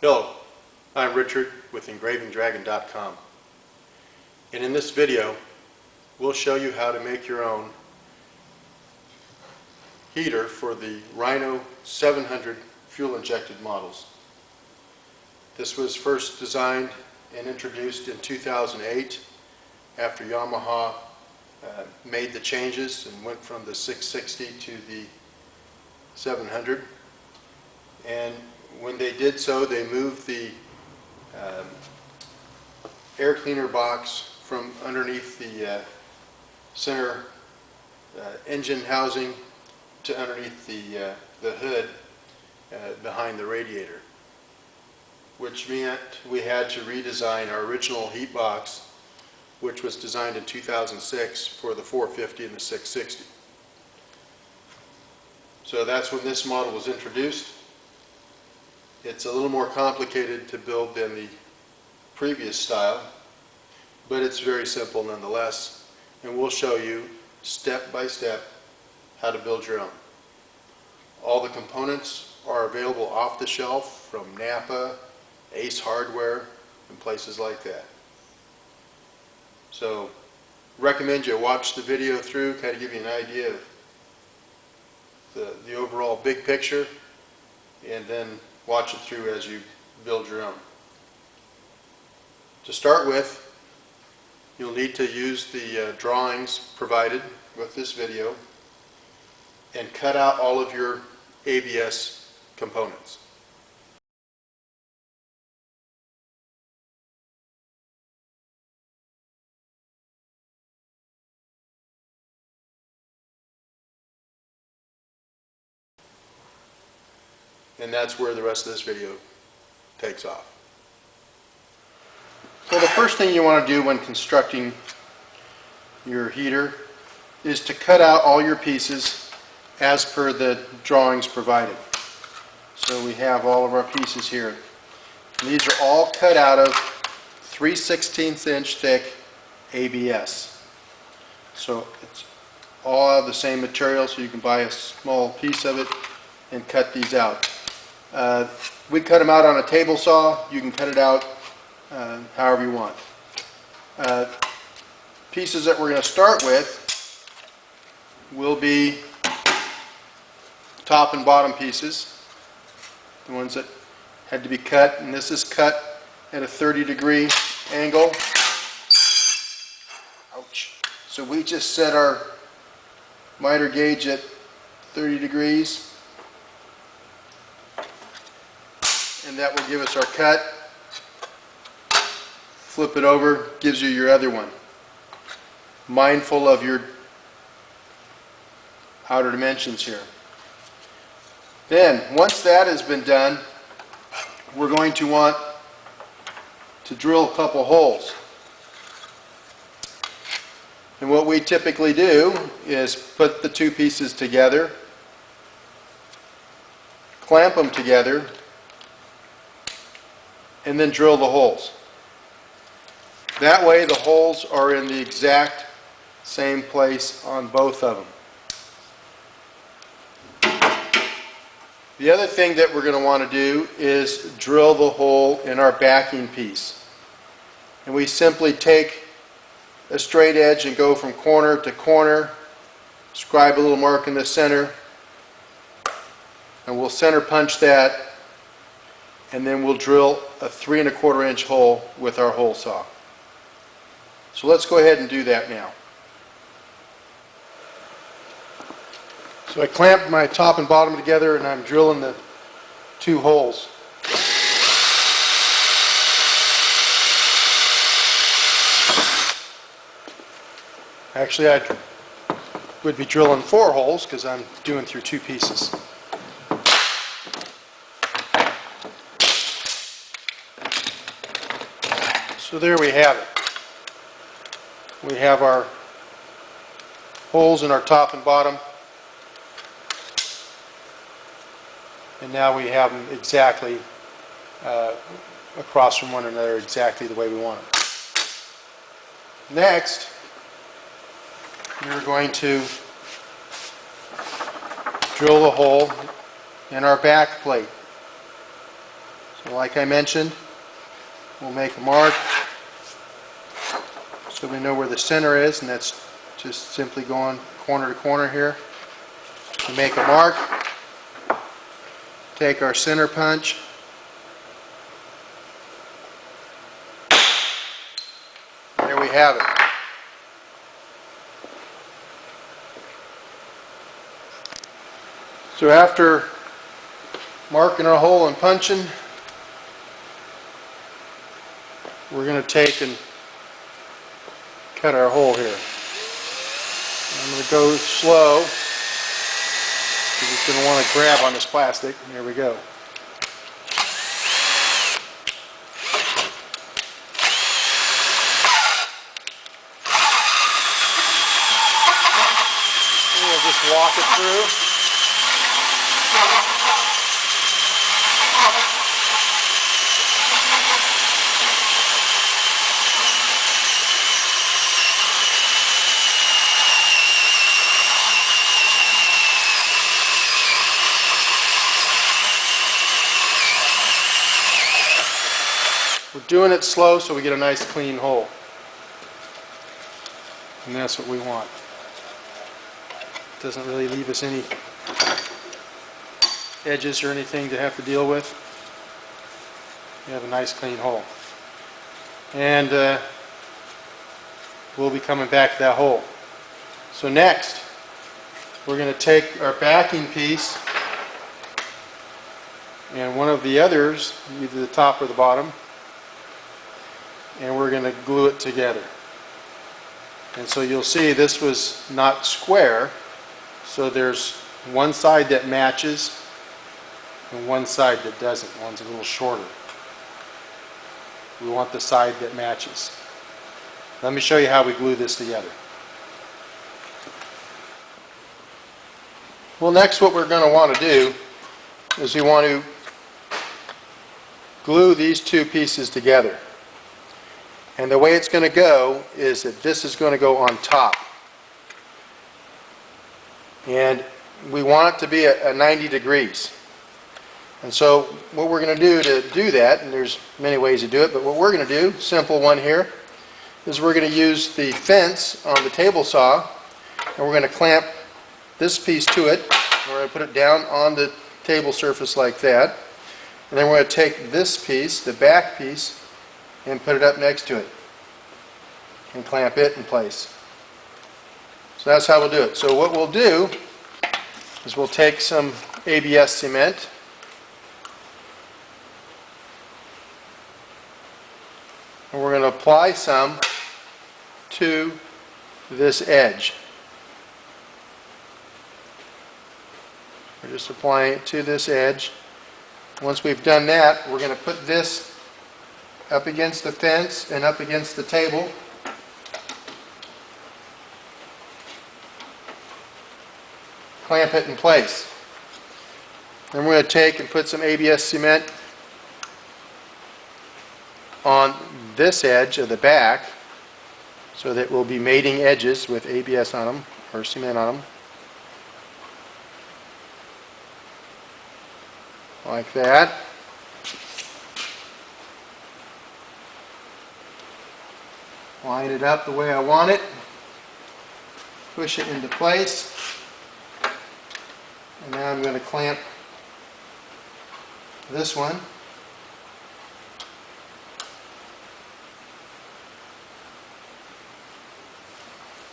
Hello, I'm Richard with EngravingDragon.com, and in this video we'll show you how to make your own heater for the Rhino 700 fuel injected models. This was first designed and introduced in 2008 after Yamaha made the changes and went from the 660 to the 700. And when they did so, they moved the air cleaner box from underneath the center engine housing to underneath the hood behind the radiator, which meant we had to redesign our original heat box, which was designed in 2006 for the 450 and the 660. So that's when this model was introduced. It's a little more complicated to build than the previous style, but it's very simple nonetheless, and we'll show you step by step how to build your own. All the components are available off the shelf from Napa, Ace Hardware, and places like that. So recommend you watch the video through, kind of give you an idea of the overall big picture, and then watch it through as you build your own. To start with, you'll need to use the drawings provided with this video and cut out all of your ABS components. And that's where the rest of this video takes off. So the first thing you want to do when constructing your heater is to cut out all your pieces as per the drawings provided. So we have all of our pieces here. And these are all cut out of 3/16 inch thick ABS. So it's all out of the same material, so you can buy a small piece of it and cut these out. We cut them out on a table saw. You can cut it out however you want. Pieces that we're going to start with will be top and bottom pieces, the ones that had to be cut, and this is cut at a 30-degree angle. Ouch. So we just set our miter gauge at 30 degrees. And that will give us our cut. Flip it over, gives you your other one. Mindful of your outer dimensions here. Then, once that has been done, we're going to want to drill a couple holes. And what we typically do is put the two pieces together, clamp them together, and then drill the holes. That way the holes are in the exact same place on both of them. The other thing that we're going to want to do is drill the hole in our backing piece. And we simply take a straight edge and go from corner to corner, scribe a little mark in the center, and we'll center punch that, and then we'll drill a 3 1/4 inch hole with our hole saw. So let's go ahead and do that now. So I clamped my top and bottom together, and I'm drilling the two holes. Actually, I would be drilling 4 holes because I'm doing through 2 pieces. So there we have it. We have our holes in our top and bottom, and now we have them exactly across from one another, exactly the way we want them. Next, we're going to drill the hole in our back plate. So like I mentioned, we'll make a mark so we know where the center is, and that's just simply going corner to corner here. We make a mark, take our center punch, there we have it. So after marking our hole and punching, we're going to take and cut our hole here. I'm going to go slow because it's going to want to grab on this plastic. There we go. And we'll just walk it through. We're doing it slow so we get a nice clean hole. And that's what we want. It doesn't really leave us any edges or anything to have to deal with. We have a nice clean hole. And we'll be coming back to that hole. So next, we're going to take our backing piece and one of the others, either the top or the bottom, and we're going to glue it together. And so you'll see this was not square, so there's one side that matches and one side that doesn't. One's a little shorter. We want the side that matches. Let me show you how we glue this together. Well, next what we're going to want to do is we want to glue these two pieces together. And the way it's going to go is that this is going to go on top. And we want it to be at 90 degrees. And so what we're going to do that, and there's many ways to do it, but what we're going to do, simple one here, is we're going to use the fence on the table saw, and we're going to clamp this piece to it. We're going to put it down on the table surface like that. And then we're going to take this piece, the back piece, and put it up next to it and clamp it in place. So that's how we'll do it. So what we'll do is we'll take some ABS cement, and we're going to apply some to this edge. We're just applying it to this edge. Once we've done that, we're going to put this up against the fence and up against the table. Clamp it in place. Then we're going to take and put some ABS cement on this edge of the back so that we'll be mating edges with ABS on them, or cement on them. Like that. Line it up the way I want it. Push it into place. And now I'm going to clamp this one.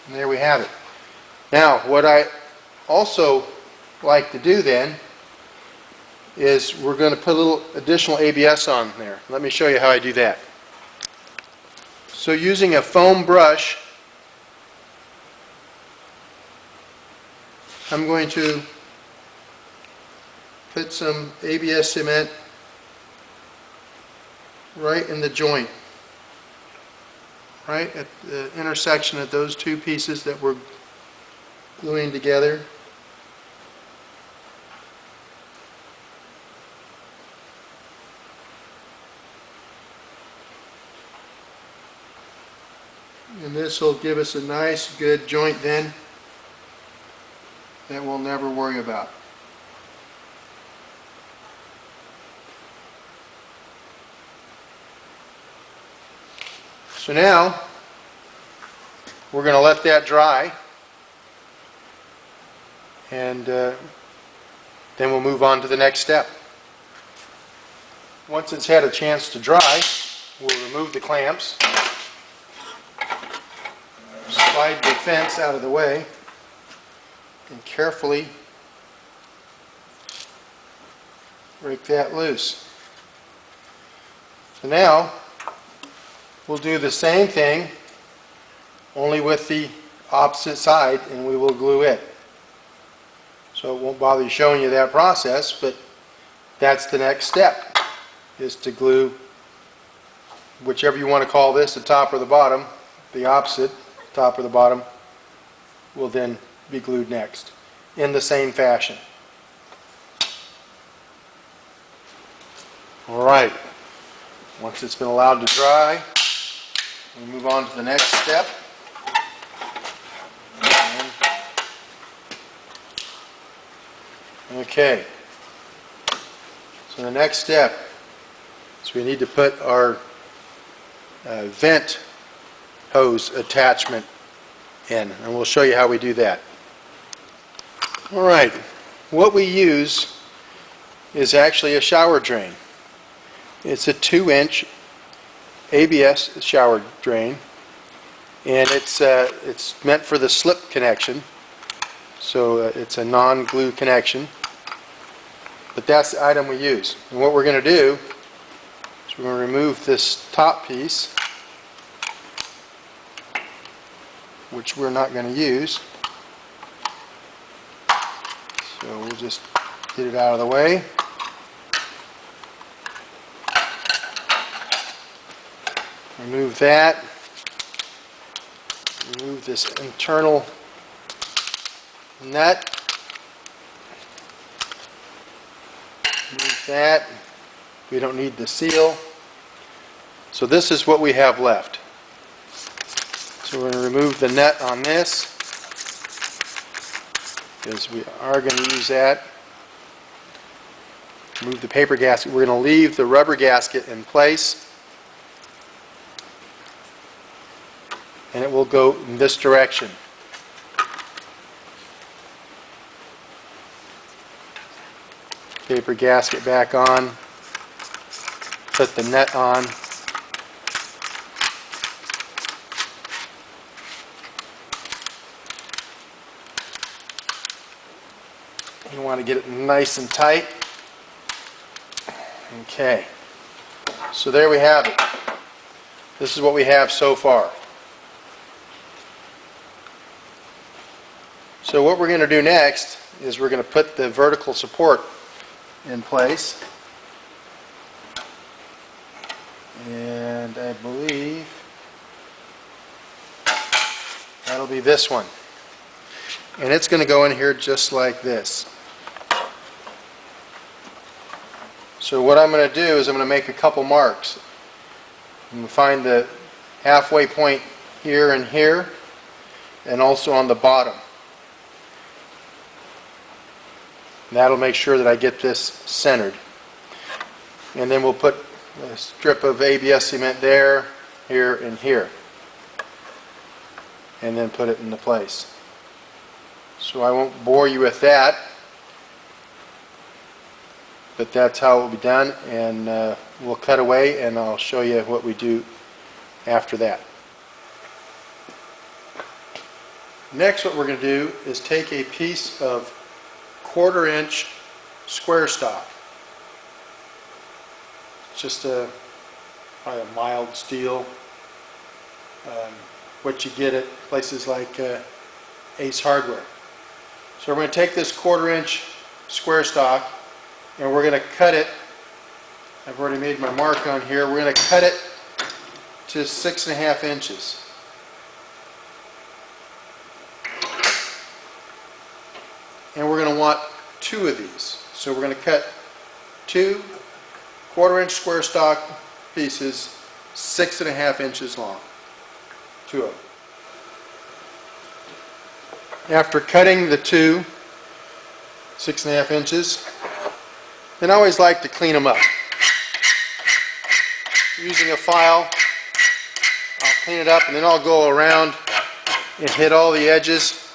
And there we have it. Now, what I also like to do then is we're going to put a little additional ABS on there. Let me show you how I do that. So using a foam brush, I'm going to put some ABS cement right in the joint, right at the intersection of those two pieces that we're gluing together. And this will give us a nice good joint then that we'll never worry about. So now we're going to let that dry, and then we'll move on to the next step. Once it's had a chance to dry, we'll remove the clamps, slide the fence out of the way, and carefully break that loose. So now we'll do the same thing, only with the opposite side, and we will glue it. So it won't bother showing you that process, but that's the next step, is to glue whichever you want to call this, the top or the bottom. The opposite, top or the bottom, will then be glued next in the same fashion. Alright, once it's been allowed to dry, we move on to the next step. Okay, so the next step is we need to put our vent hose attachment in, and we'll show you how we do that. Alright, what we use is actually a shower drain. It's a 2-inch ABS shower drain, and it's meant for the slip connection, so it's a non-glue connection, but that's the item we use. And what we're going to do is we're going to remove this top piece, which we're not going to use, so we'll just get it out of the way. Remove that. Remove this internal nut. Remove that. We don't need the seal. So this is what we have left. So we're going to remove the nut on this, because we are going to use that. Remove the paper gasket. We're going to leave the rubber gasket in place, and it will go in this direction. Paper gasket back on. Put the nut on. You want to get it nice and tight. Okay. So there we have it. This is what we have so far. So what we're going to do next is we're going to put the vertical support in place, and I believe that'll be this one, and it's going to go in here just like this. So what I'm going to do is I'm going to make a couple marks. I'm going to find the halfway point here and here, and also on the bottom. That'll make sure that I get this centered. And then we'll put a strip of ABS cement there, here, and here. And then put it into place. So I won't bore you with that, but that's how it will be done, and we'll cut away and I'll show you what we do after that. Next, what we're going to do is take a piece of 1/4-inch square stock. It's just probably a mild steel, what you get at places like Ace Hardware. So we're going to take this 1/4-inch square stock and we're going to cut it. I've already made my mark on here. We're going to cut it to 6.5 inches. And we're going to want 2 of these. So we're going to cut 2 1/4-inch square stock pieces 6.5 inches long. 2 of them. After cutting the 2 6.5 inches, then I always like to clean them up. Using a file, I'll clean it up, and then I'll go around and hit all the edges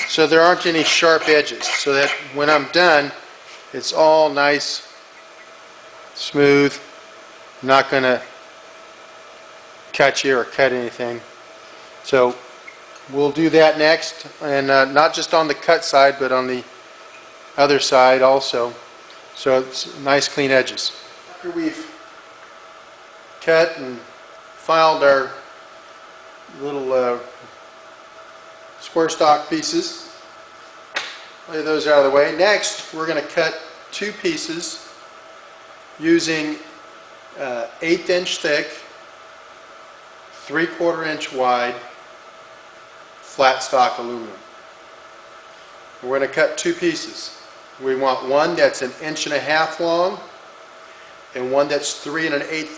so there aren't any sharp edges, so that when I'm done it's all nice, smooth, not going to cut you or cut anything. So we'll do that next, and not just on the cut side but on the other side also, so it's nice clean edges. After we've cut and filed our little square stock pieces, lay those out of the way. Next we're going to cut two pieces using 1/8 inch thick, 3/4 inch wide flat stock aluminum. We're going to cut two pieces. We want one that's 1.5 inches long and one that's 3 1/8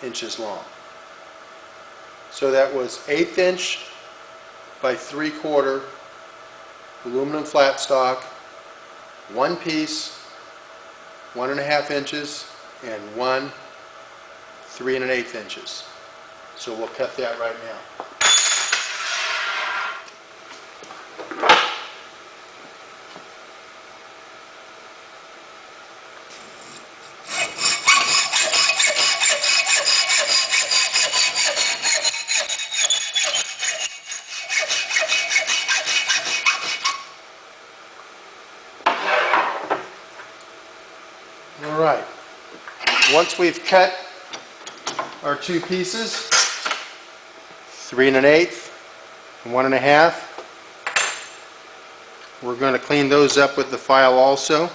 inches long. So that was 1/8 inch by 3/4 aluminum flat stock, one piece, 1.5 inches, and one 3 1/8 inches. So we'll cut that right now. Alright, once we've cut our two pieces, 3 1/8 and 1.5, we're going to clean those up with the file also.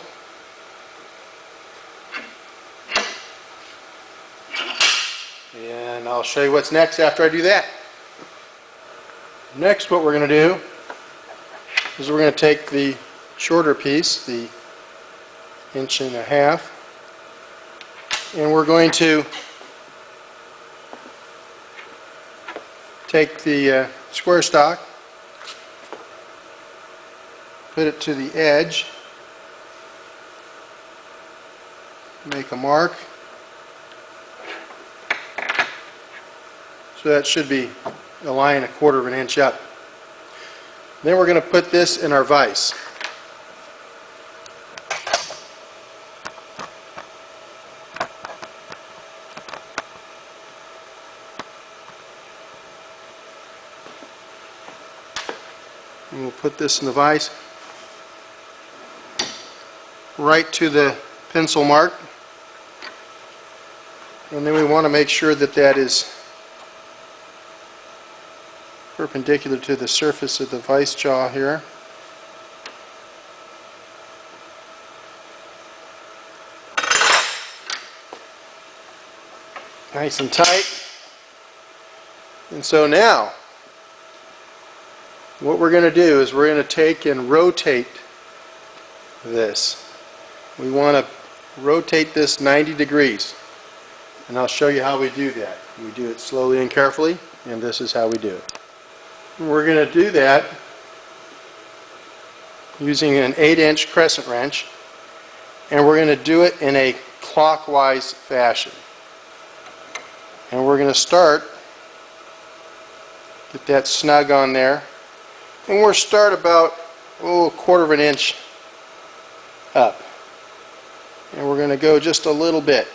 And I'll show you what's next after I do that. Next, what we're going to do is we're going to take the shorter piece, the 1.5 inches, and we're going to take the square stock, put it to the edge, make a mark. So that should be a line 1/4 inch up. Then we're going to put this in our vise. And we'll put this in the vise right to the pencil mark, and then we want to make sure that that is perpendicular to the surface of the vise jaw here. Nice and tight. And so now what we're going to do is we're going to take and rotate this. We want to rotate this 90 degrees, and I'll show you how we do that. We do it slowly and carefully, and this is how we do it. We're going to do that using an 8-inch crescent wrench, and we're going to do it in a clockwise fashion. And we're going to start, get that snug on there, and we'll start about 1/4 inch up, and we're going to go just a little bit.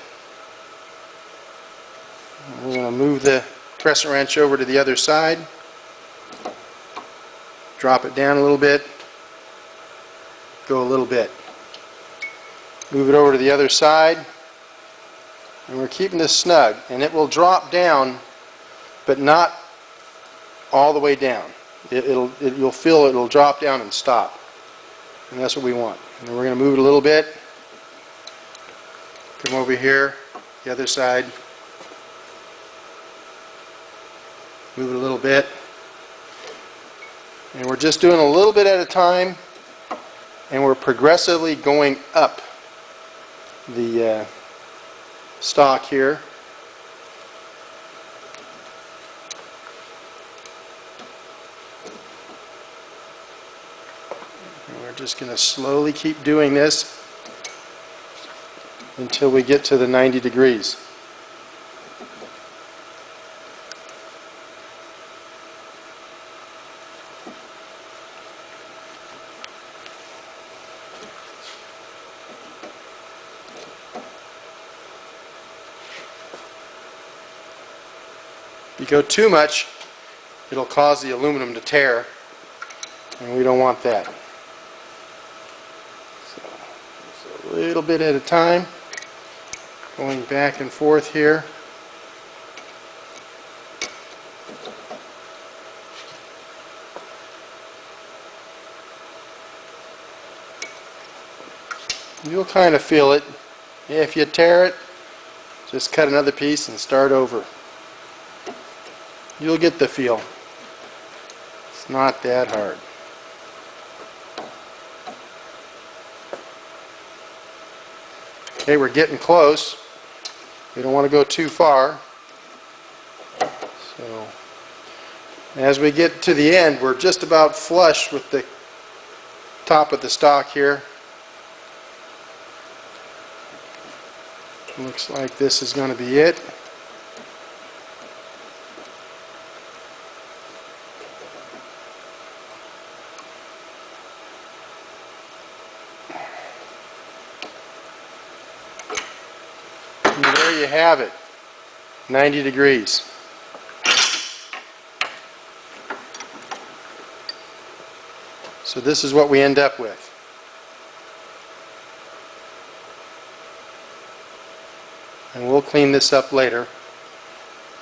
We're going to move the crescent wrench over to the other side, drop it down a little bit, go a little bit, move it over to the other side, and we're keeping this snug, and it will drop down but not all the way down. You'll feel it'll drop down and stop, and that's what we want. And then we're going to move it a little bit, come over here, the other side, move it a little bit, and we're just doing a little bit at a time, and we're progressively going up the stock here. And we're just going to slowly keep doing this until we get to the 90 degrees. you go too much, it'll cause the aluminum to tear, and we don't want that. So, just a little bit at a time, going back and forth here. You'll kind of feel it. If you tear it, just cut another piece and start over. You'll get the feel. It's not that hard. Okay, we're getting close. We don't want to go too far. So, as we get to the end, we're just about flush with the top of the stock here. Looks like this is going to be it. And there you have it, 90 degrees. So this is what we end up with. And we'll clean this up later.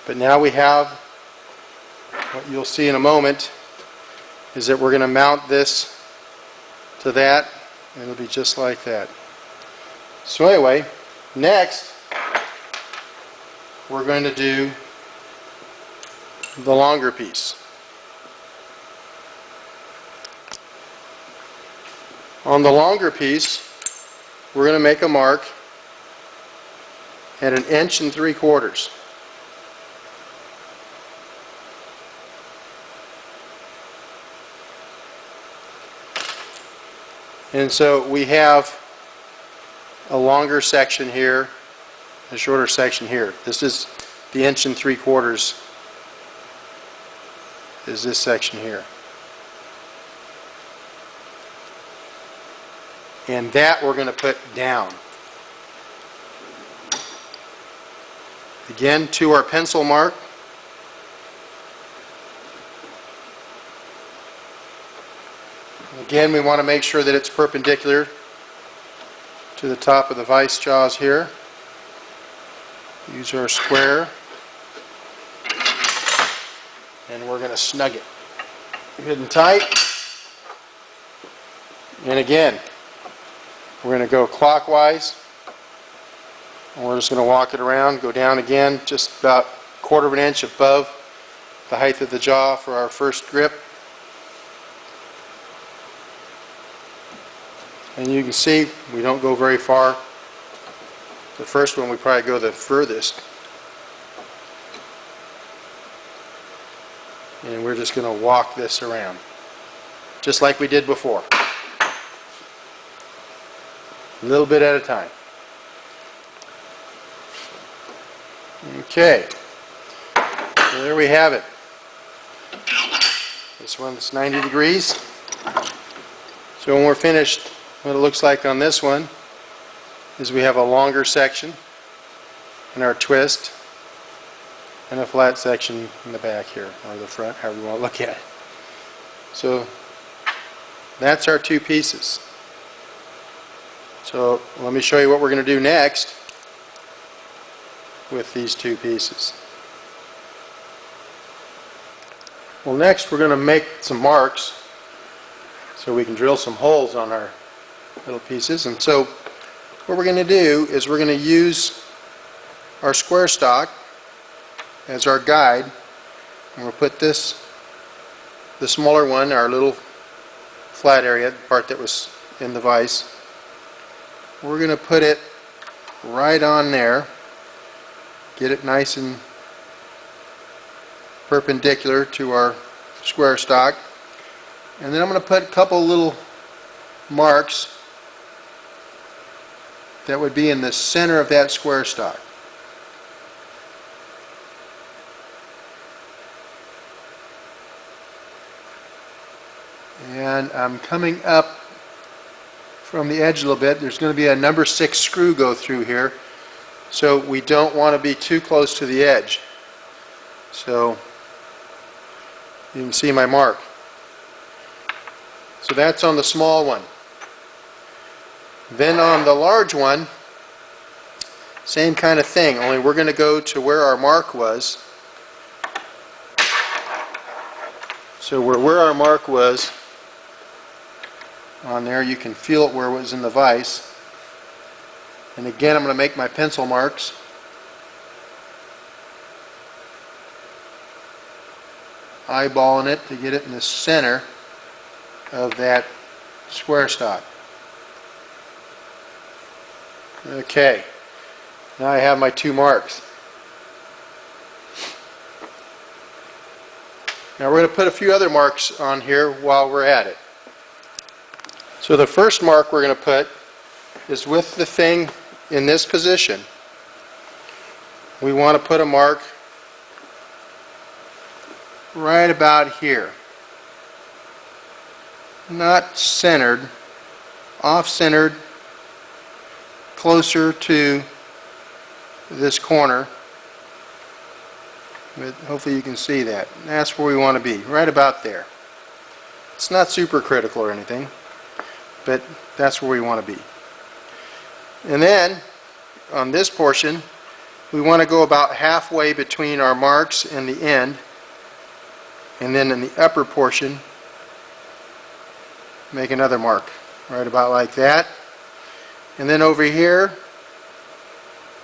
But now we have, what you'll see in a moment, is that we're going to mount this to that, and it'll be just like that. So anyway, next we're going to do the longer piece. On the longer piece, we're going to make a mark at 1 3/4 inches. And so we have a longer section here, a shorter section here. This is the 1 3/4 inches is this section here. And that we're going to put down. Again, to our pencil mark. Again, we want to make sure that it's perpendicular to the top of the vise jaws here. Use our square, and we're going to snug it good and tight. And again, we're going to go clockwise, and we're just going to walk it around, go down again, just about 1/4 inch above the height of the jaw for our first grip. And you can see we don't go very far. The first one we probably go the furthest. And we're just going to walk this around, just like we did before. A little bit at a time. Okay, so there we have it. This one's 90 degrees. So when we're finished, what it looks like on this one is we have a longer section in our twist and a flat section in the back here, or the front, however you want to look at it. So that's our two pieces. So let me show you what we're going to do next with these two pieces. Well, next we're going to make some marks so we can drill some holes on our little pieces. And so what we're going to do is we're going to use our square stock as our guide, and we'll put this, the smaller one, our little flat area, the part that was in the vise, we're going to put it right on there, get it nice and perpendicular to our square stock, and then I'm going to put a couple little marks that would be in the center of that square stock. And I'm coming up from the edge a little bit. There's going to be a number 6 screw go through here, so we don't want to be too close to the edge. So you can see my mark. So that's on the small one. Then on the large one, same kind of thing, only we're going to go to where our mark was. So where our mark was, on there you can feel it where it was in the vise. And again, I'm going to make my pencil marks. Eyeballing it to get it in the center of that square stock. Okay, now I have my two marks. Now we're going to put a few other marks on here while we're at it. So the first mark we're going to put is with the thing in this position. We want to put a mark right about here. Not centered, off-centered, closer to this corner. But hopefully you can see that. That's where we want to be, right about there. It's not super critical or anything, but that's where we want to be. And then, on this portion, we want to go about halfway between our marks and the end. And then in the upper portion, make another mark, right about like that. And then over here,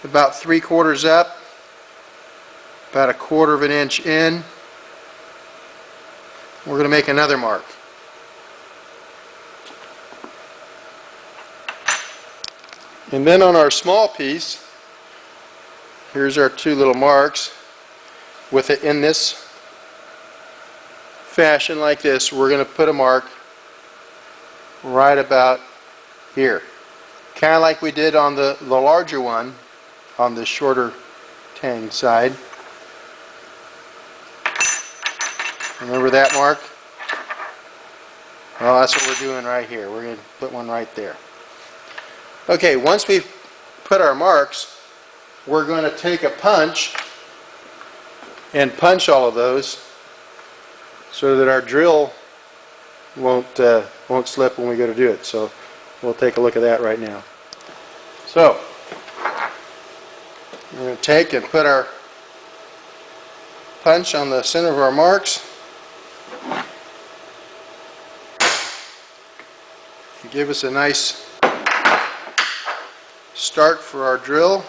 about 3/4 up, about 1/4 of an inch in, we're going to make another mark. And then on our small piece, here's our two little marks. With it in this fashion like this, we're going to put a mark right about here. Kind of like we did on the larger one, on the shorter tang side. Remember that mark? Well, that's what we're doing right here. We're going to put one right there. Okay, once we've put our marks, we're going to take a punch and punch all of those so that our drill won't slip when we go to do it. So we'll take a look at that right now. So we're going to take and put our punch on the center of our marks. Give us a nice start for our drill.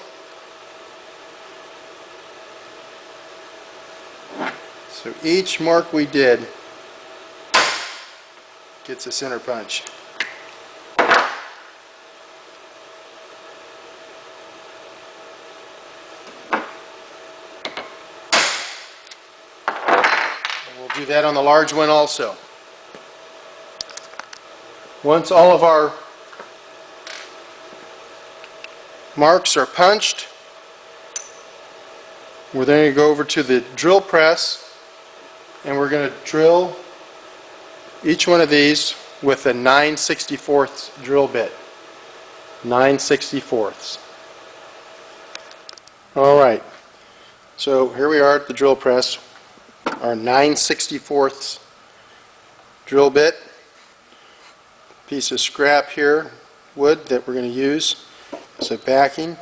So each mark we did gets a center punch. And we'll do that on the large one also. Once all of our marks are punched, we're then going to go over to the drill press and we're going to drill each one of these with a 9/64 drill bit. 9/64. Alright, so here we are at the drill press, our 9/64 drill bit. Piece of scrap here, wood that we're going to use as a backing,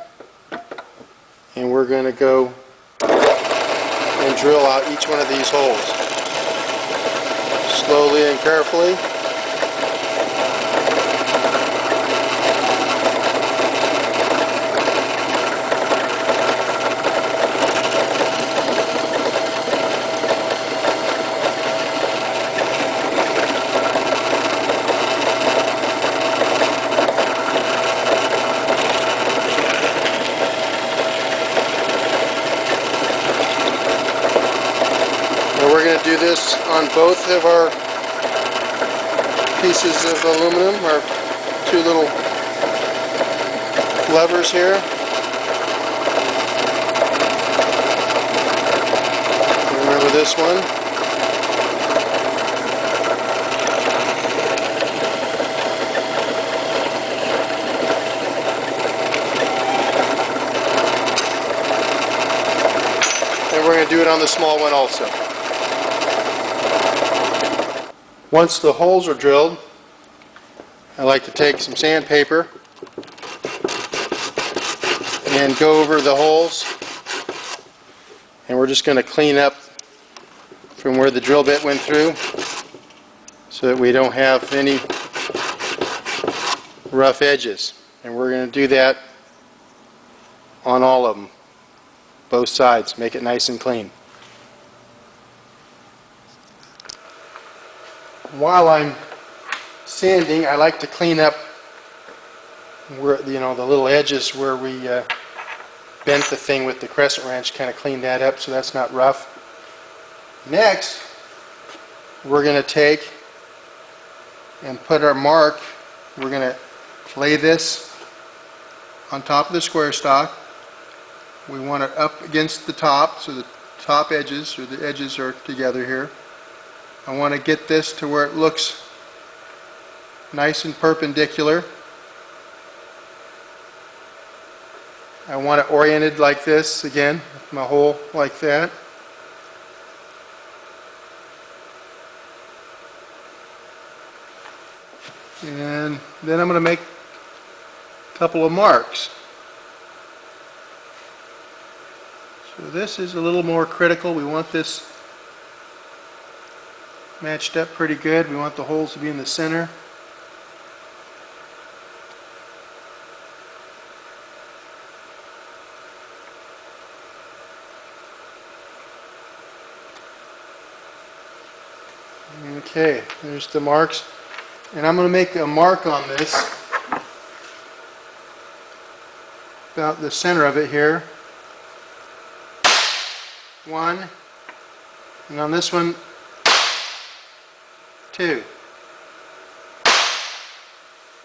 and we're going to go and drill out each one of these holes slowly and carefully. We're going to do this on both of our pieces of aluminum, our two little levers here. Remember this one. And we're going to do it on the small one also. Once the holes are drilled, I like to take some sandpaper and go over the holes, and we're just going to clean up from where the drill bit went through so that we don't have any rough edges. And we're going to do that on all of them, both sides, make it nice and clean. While I'm sanding, I like to clean up where, the little edges where we bent the thing with the crescent wrench, kind of clean that up so that's not rough. Next, we're going to take and put our mark. We're going to lay this on top of the square stock. We want it up against the top, so the top edges, or the edges, are together here. I want to get this to where it looks nice and perpendicular. I want it oriented like this again, my hole like that. And then I'm going to make a couple of marks. So this is a little more critical. We want this matched up pretty good. We want the holes to be in the center. Okay, there's the marks. And I'm going to make a mark on this, about the center of it here. One, and on this one, two.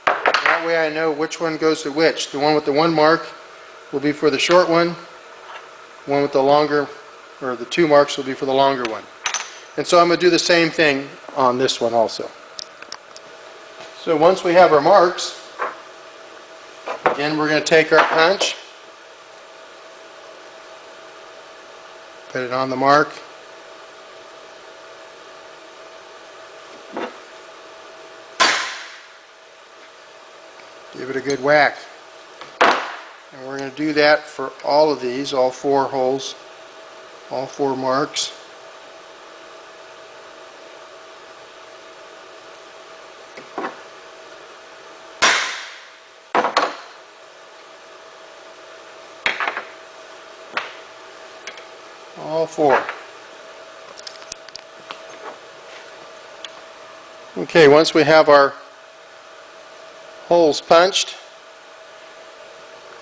That way I know which one goes to which. The one with the one mark will be for the short one. One with the longer, or the two marks, will be for the longer one. And so I'm going to do the same thing on this one also. So once we have our marks, again we're going to take our punch, put it on the mark, give it a good whack. And we're going to do that for all of these, all four holes, all four marks. All four. Okay, once we have our holes punched,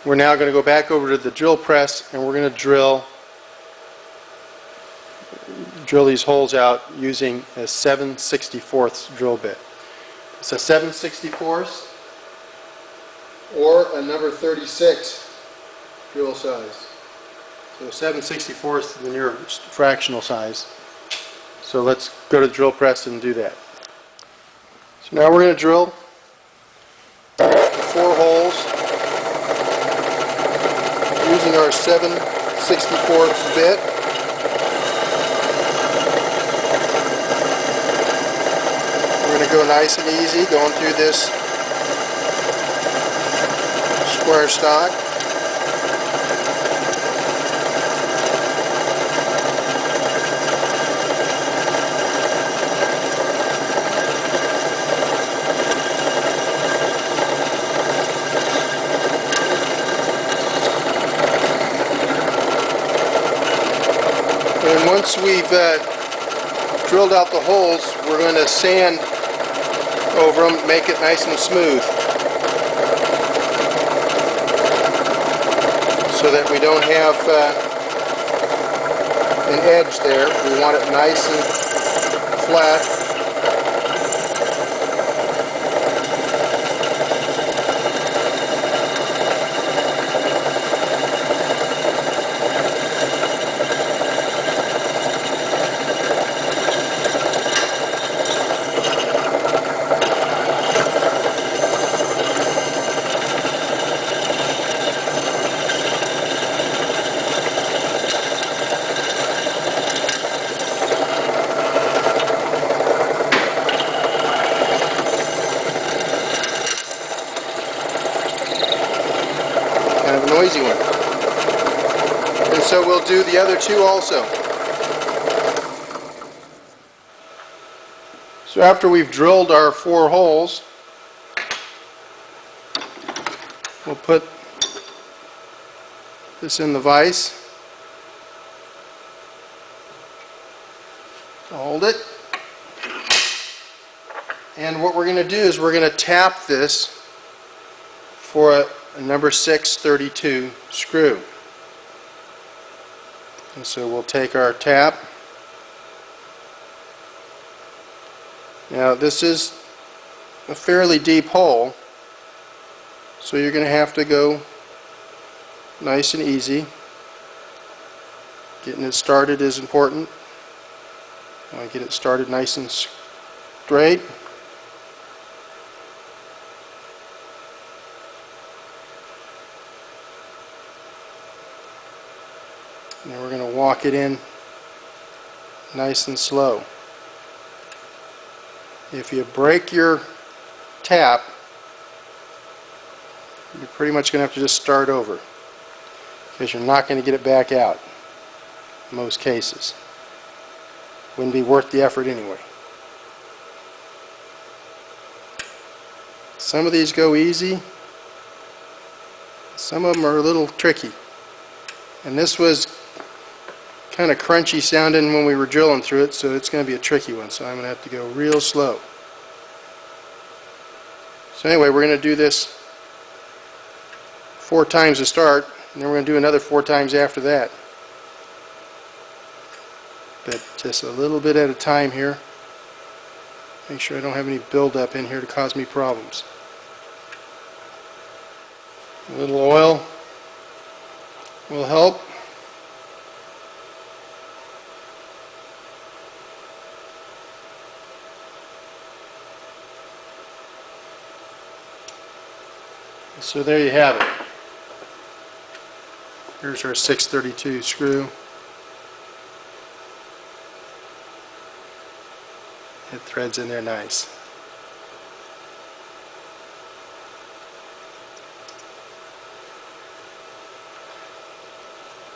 we're now going to go back over to the drill press and we're going to drill these holes out using a 7/64 drill bit. It's a 7/64 or a number 36 drill size. So 7/64 is the nearest fractional size. So let's go to the drill press and do that. So now we're going to drill 4 holes using our 7/64 bit. We're going to go nice and easy going through this square stock. And once we've drilled out the holes, we're going to sand over them, make it nice and smooth, so that we don't have an edge there. We want it nice and flat. easy one. And so we'll do the other two also. So after we've drilled our 4 holes, we'll put this in the vise. Hold it. And what we're going to do is we're going to tap this for a number 632 screw. And so we'll take our tap. Now this is a fairly deep hole, so you're going to have to go nice and easy. Getting it started is important. I want to get it started nice and straight. And then we're going to walk it in nice and slow. If you break your tap, you're pretty much going to have to just start over, because you're not going to get it back out in most cases. Wouldn't be worth the effort anyway. Some of these go easy, some of them are a little tricky. And this was kind of crunchy sounding when we were drilling through it, so it's going to be a tricky one, so I'm going to have to go real slow. So anyway, we're going to do this 4 times to start, and then we're going to do another 4 times after that. But just a little bit at a time here. Make sure I don't have any buildup in here to cause me problems. A little oil will help. So there you have it. Here's our 632 screw. It threads in there nice.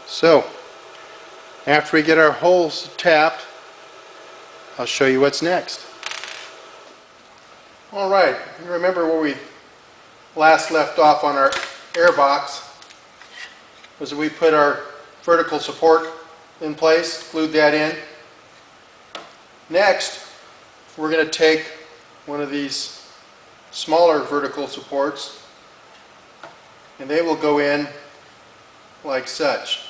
So, after we get our holes tapped, I'll show you what's next. Alright, you remember where we last left off on our air box was that we put our vertical support in place, glued that in. Next, we're going to take one of these smaller vertical supports, and they will go in like such.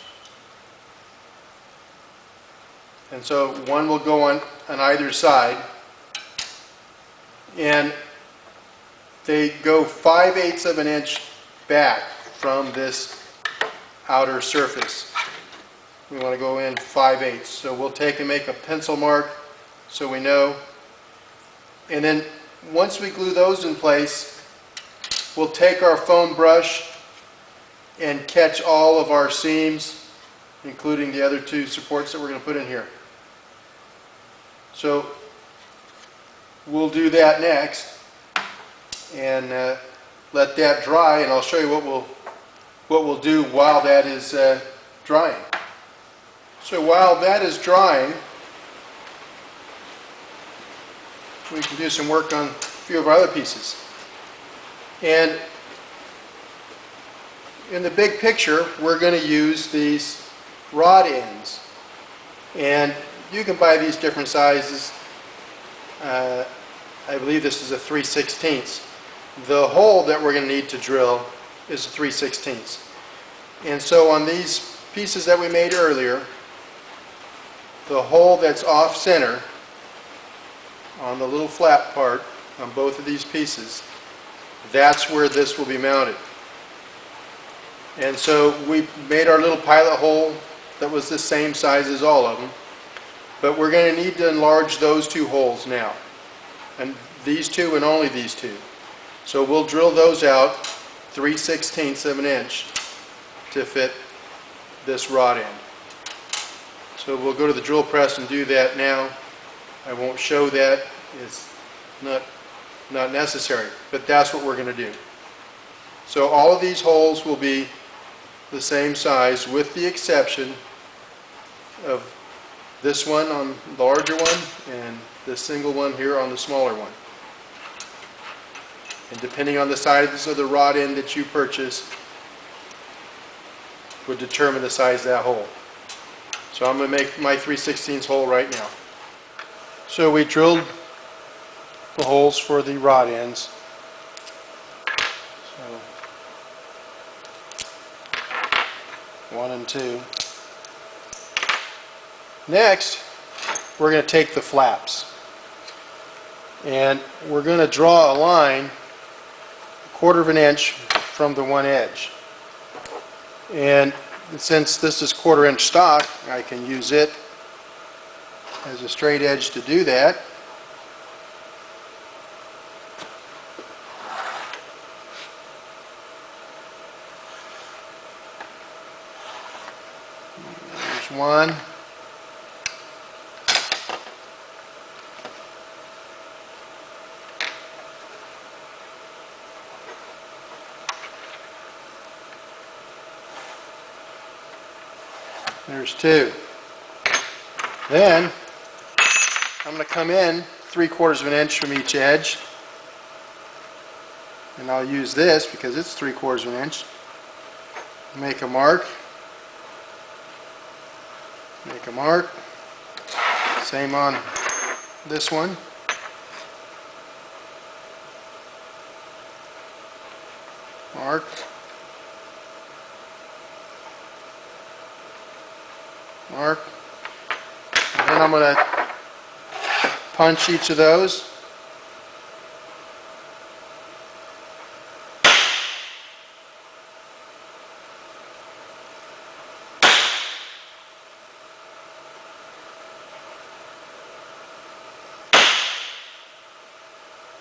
And so one will go on either side, and they go 5/8 of an inch back from this outer surface. We want to go in 5/8. So we'll take and make a pencil mark so we know. And then once we glue those in place, we'll take our foam brush and catch all of our seams, including the other 2 supports that we're going to put in here. So we'll do that next and let that dry, and I'll show you what we'll do while that is drying. So while that is drying, we can do some work on a few of our other pieces. And in the big picture, we're going to use these rod ends. And you can buy these different sizes. I believe this is a 3/16. The hole that we're going to need to drill is a 3/16. And so on these pieces that we made earlier, the hole that's off center on the little flat part on both of these pieces, that's where this will be mounted. And so we made our little pilot hole that was the same size as all of them, but we're going to need to enlarge those 2 holes now, and these 2 and only these 2. So we'll drill those out 3/16 of an inch to fit this rod end. So we'll go to the drill press and do that now. I won't show that, it's not necessary, but that's what we're going to do. So all of these holes will be the same size with the exception of this one on the larger one and this single one here on the smaller one. And depending on the size of the rod end that you purchase would determine the size of that hole. So I'm going to make my 3/16 hole right now. So we drilled the holes for the rod ends. So 1 and 2. Next, we're going to take the flaps and we're going to draw a line 1/4 of an inch from the one edge. And since this is 1/4 inch stock, I can use it as a straight edge to do that. There's one. There's 2. Then I'm going to come in 3/4 of an inch from each edge, and I'll use this because it's 3/4 of an inch. Make a mark. Make a mark. Same on this one. Mark. Mark. And then I'm going to punch each of those.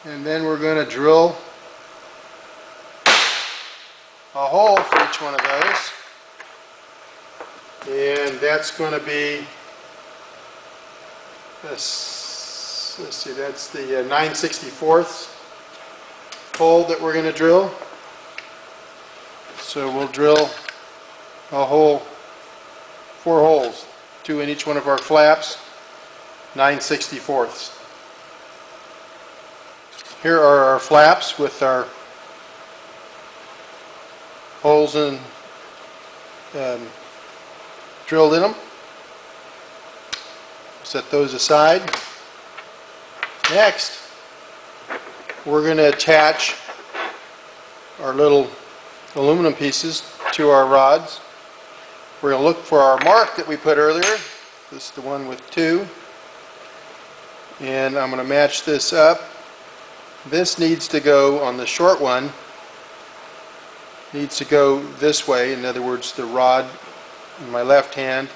And then we're going to drill a hole for each one of those. And that's going to be this, let's see, that's the 9/64 hole that we're going to drill. So we'll drill a hole, 4 holes, 2 in each one of our flaps, 9/64. Here are our flaps with our holes in, drilled in them. Set those aside. Next, we're going to attach our little aluminum pieces to our rods. We're going to look for our mark that we put earlier. This is the one with 2. And I'm going to match this up. This needs to go on the short one, needs to go this way. In other words, the rod in my left hand,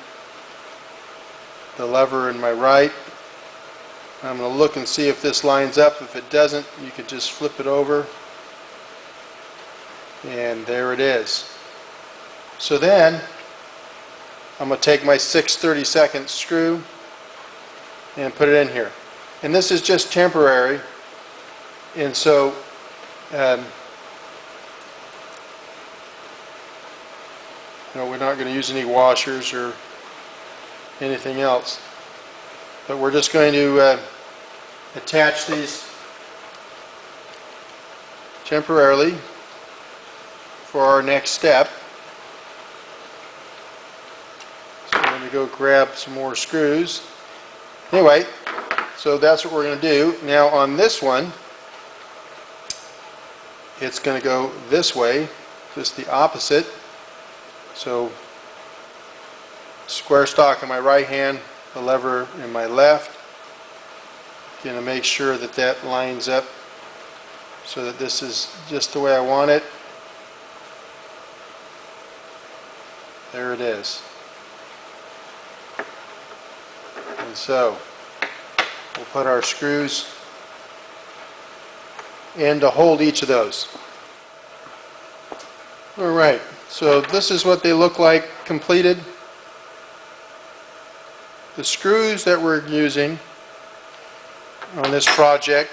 the lever in my right. I'm going to look and see if this lines up. If it doesn't, you can just flip it over, and there it is. So then I'm going to take my 6/32 screw and put it in here. And this is just temporary, and so we're not going to use any washers or anything else, but we're just going to attach these temporarily for our next step. So I'm going to go grab some more screws. Anyway, so that's what we're going to do. Now on this one, it's going to go this way, just the opposite. So square stock in my right hand, the lever in my left. Going to make sure that that lines up so that this is just the way I want it. There it is. And so we'll put our screws in to hold each of those. Alright, so this is what they look like completed. The screws that we're using on this project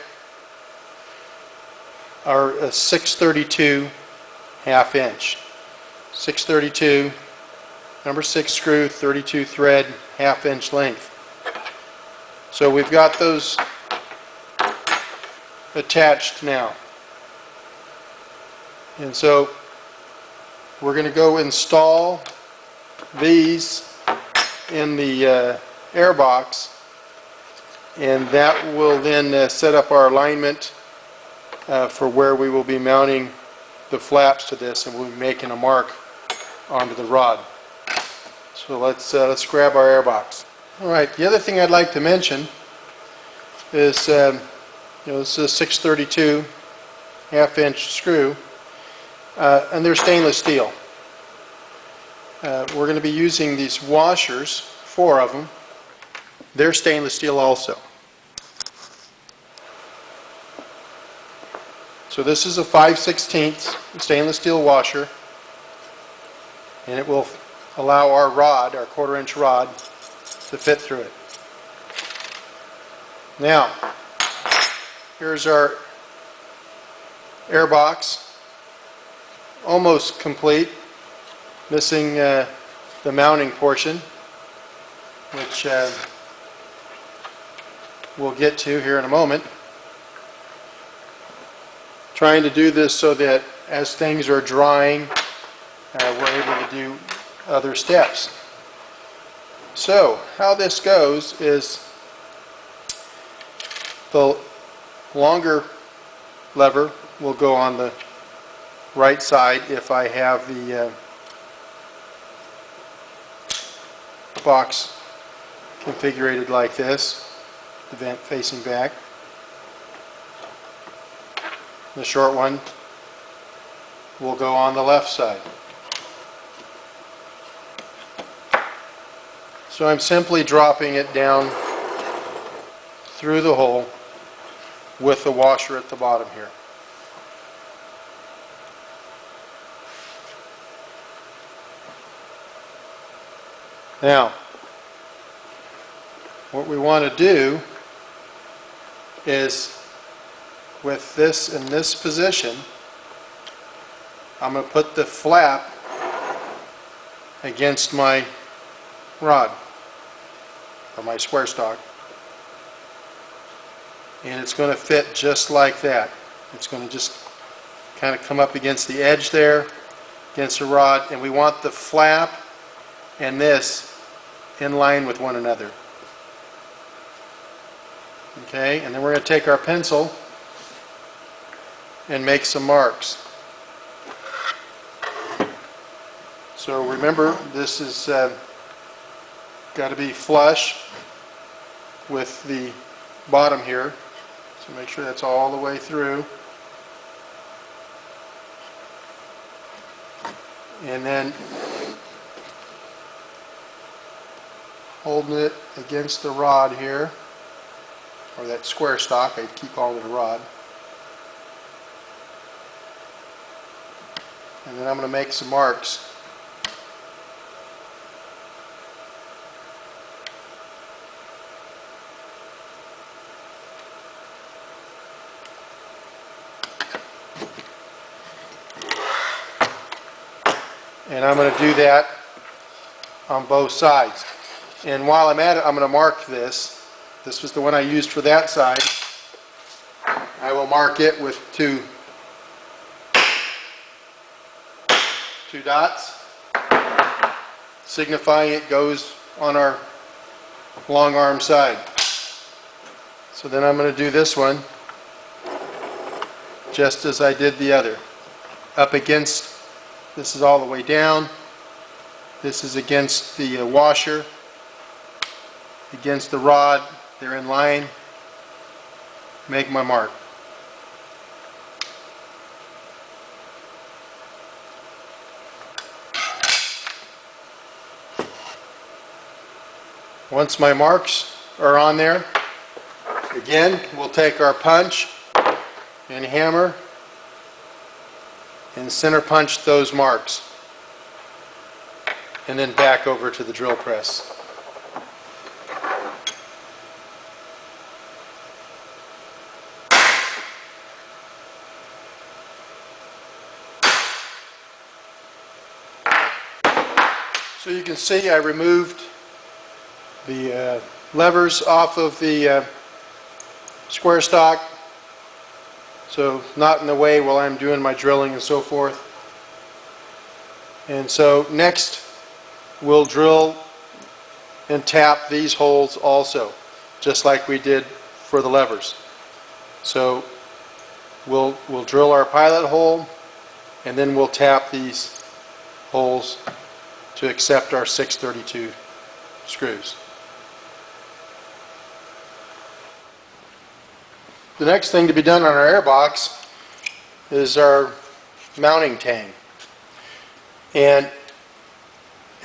are a 6/32 1/2 inch. 632, number 6 screw, 32 thread, 1/2 inch length. So we've got those attached now. And so we're going to go install these in the air box, and that will then set up our alignment for where we will be mounting the flaps to this, and we'll be making a mark onto the rod. So let's grab our air box. All right, the other thing I'd like to mention is this is a 632 1/2 inch screw, and they're stainless steel. We're going to be using these washers, 4 of them. They're stainless steel also. So this is a 5/16 stainless steel washer, and it will allow our rod, our 1/4 inch rod, to fit through it. Now, here's our air box, almost complete, missing the mounting portion, which we'll get to here in a moment. Trying to do this so that as things are drying, we're able to do other steps. So how this goes is the longer lever will go on the right side if I have the box configured like this, the vent facing back. The short one will go on the left side. So I'm simply dropping it down through the hole with the washer at the bottom here. Now, what we want to do is, with this in this position, I'm going to put the flap against my rod, or my square stock, and it's going to fit just like that. It's going to just kind of come up against the edge there, against the rod, and we want the flap and this in line with one another. Okay, and then we're going to take our pencil and make some marks. So remember, this is got to be flush with the bottom here, so make sure that's all the way through. And then holding it against the rod here, or that square stock, I keep calling it a rod. And then I'm going to make some marks. And I'm going to do that on both sides. And while I'm at it, I'm going to mark this. This was the one I used for that side. I will mark it with two dots, signifying it goes on our long arm side. So then I'm going to do this one just as I did the other. Up against, this is all the way down, this is against the washer, against the rod, they're in line, make my mark. Once my marks are on there, again, we'll take our punch and hammer and center punch those marks, and then back over to the drill press. So you can see I removed the levers off of the square stock, so not in the way while I'm doing my drilling and so forth. And so next we'll drill and tap these holes also, just like we did for the levers. So we'll drill our pilot hole, and then we'll tap these holes to accept our 632 screws. The next thing to be done on our airbox is our mounting tang, and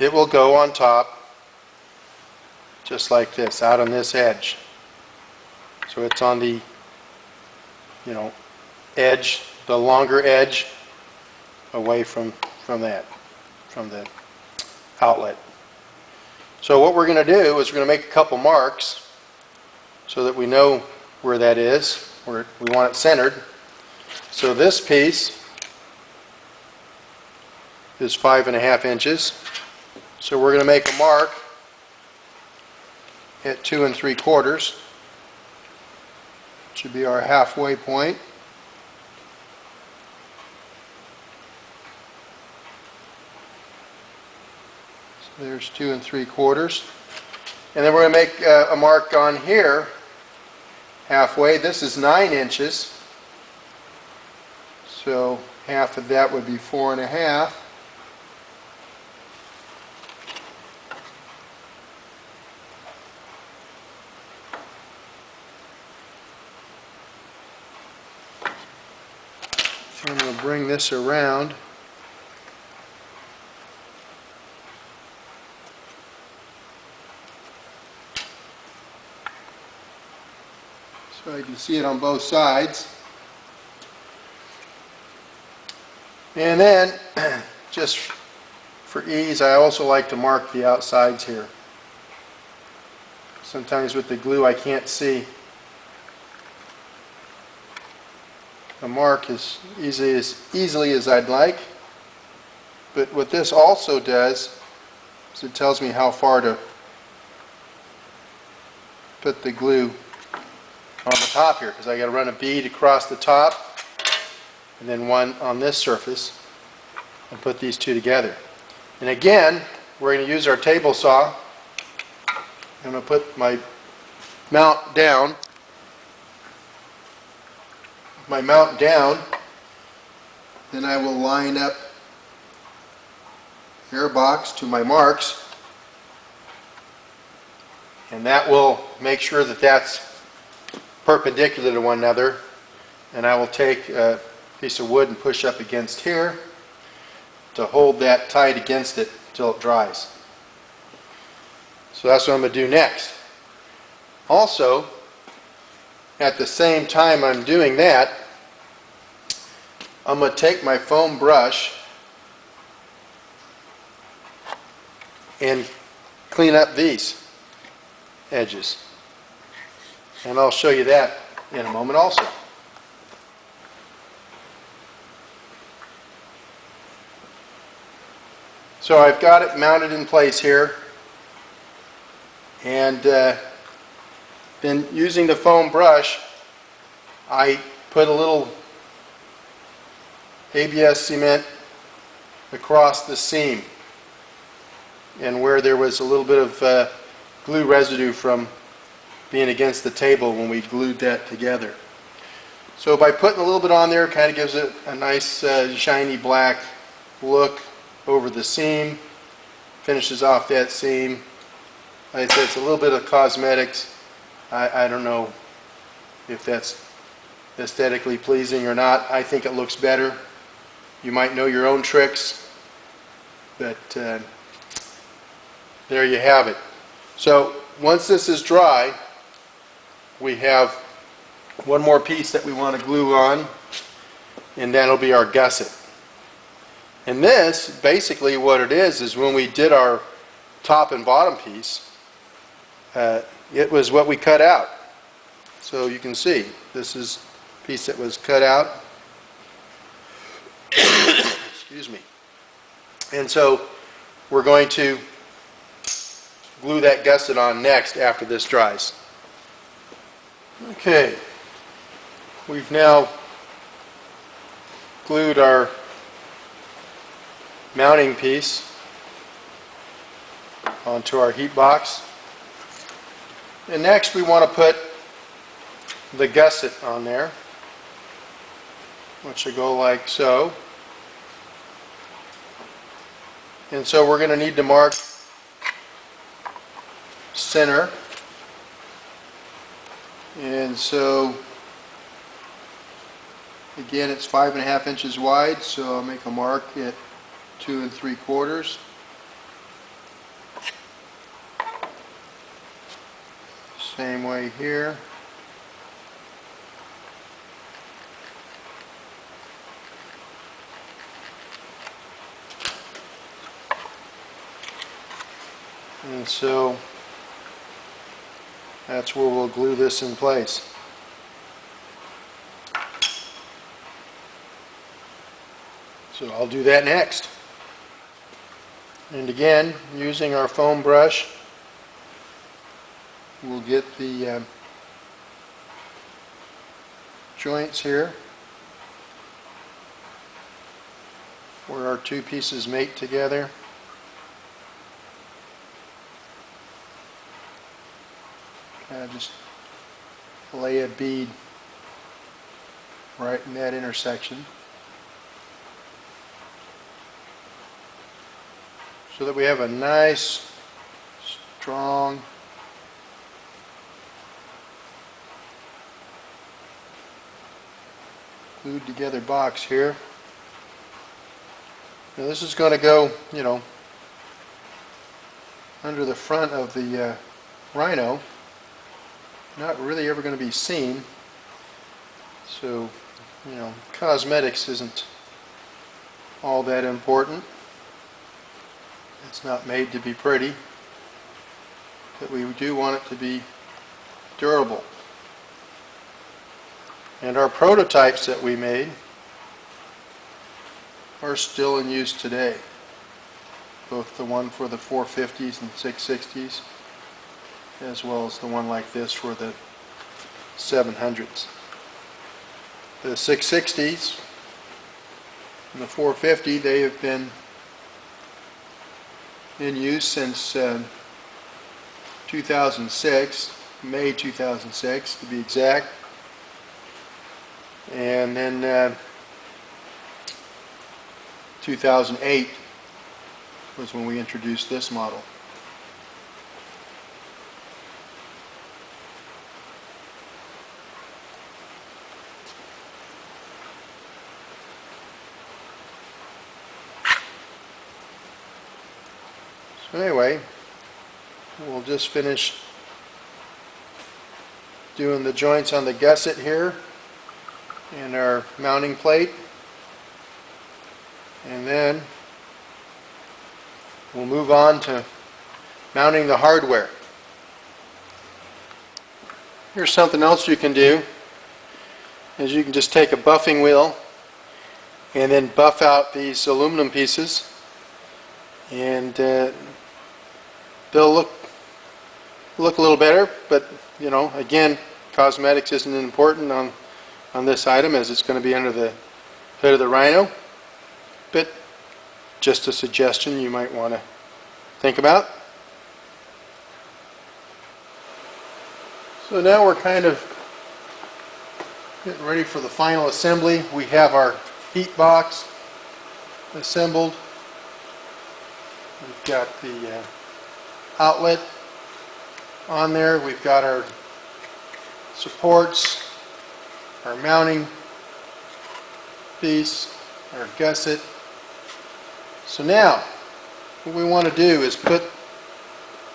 it will go on top just like this, out on this edge. So it's on the, edge, the longer edge, away from the outlet. So what we're going to do is we're going to make a couple marks so that we know where that is, where we want it centered. So this piece is 5.5 inches. So we're going to make a mark at 2 3/4. Should be our halfway point. So there's 2 3/4. And then we're going to make a mark on here halfway. This is 9 inches. So half of that would be 4.5. I'm going to bring this around. So I can see it on both sides. And then, just for ease, I also like to mark the outsides here. Sometimes with the glue I can't see a mark as easily as I'd like, but what this also does is it tells me how far to put the glue on the top here, because I got to run a bead across the top and then one on this surface and put these two together. And again, we're going to use our table saw. I'm going to put my mount down. Then I will line up airbox to my marks, and that will make sure that that's perpendicular to one another. And I will take a piece of wood and push up against here to hold that tight against it until it dries. So that's what I'm going to do next. Also, at the same time I'm doing that, I'm going to take my foam brush and clean up these edges. And I'll show you that in a moment also. So I've got it mounted in place here, and then using the foam brush, I put a little ABS cement across the seam, and where there was a little bit of glue residue from being against the table when we glued that together. So by putting a little bit on there, it kind of gives it a nice shiny black look over the seam, finishes off that seam. Like I said, it's a little bit of cosmetics. I don't know if that's aesthetically pleasing or not. I think it looks better. You might know your own tricks, but there you have it. So once this is dry, we have one more piece that we want to glue on, and that'll be our gusset. And this, basically what it is when we did our top and bottom piece, it was what we cut out. So you can see, this is a piece that was cut out. Excuse me. And so we're going to glue that gusset on next after this dries. Okay, we've now glued our mounting piece onto our heat box. And next we want to put the gusset on there, which will go like so. And so we're going to need to mark center. And so again, it's 5.5 inches wide, so I'll make a mark at 2 3/4. Same way here. And so that's where we'll glue this in place. So I'll do that next. And again, using our foam brush, we'll get the joints here where our two pieces mate together. Just lay a bead right in that intersection so that we have a nice, strong glued together box here. Now this is going to go, under the front of the Rhino. Not really ever going to be seen, so cosmetics isn't all that important. It's not made to be pretty, but we do want it to be durable. And our prototypes that we made are still in use today, both the one for the 450s and 660s, as well as the one like this for the 700s. The 660s and the 450, they have been in use since 2006, May 2006 to be exact. And then 2008 was when we introduced this model. So anyway, we'll just finish doing the joints on the gusset here and our mounting plate, and then we'll move on to mounting the hardware. Here's something else you can do, is you can just take a buffing wheel and then buff out these aluminum pieces, and they'll look a little better, but again, cosmetics isn't important on this item, as it's going to be under the hood of the Rhino, but just a suggestion you might want to think about. So now we're kind of getting ready for the final assembly. We have our heat box assembled. We've got the outlet on there. We've got our supports, our mounting piece, our gusset. So now what we want to do is put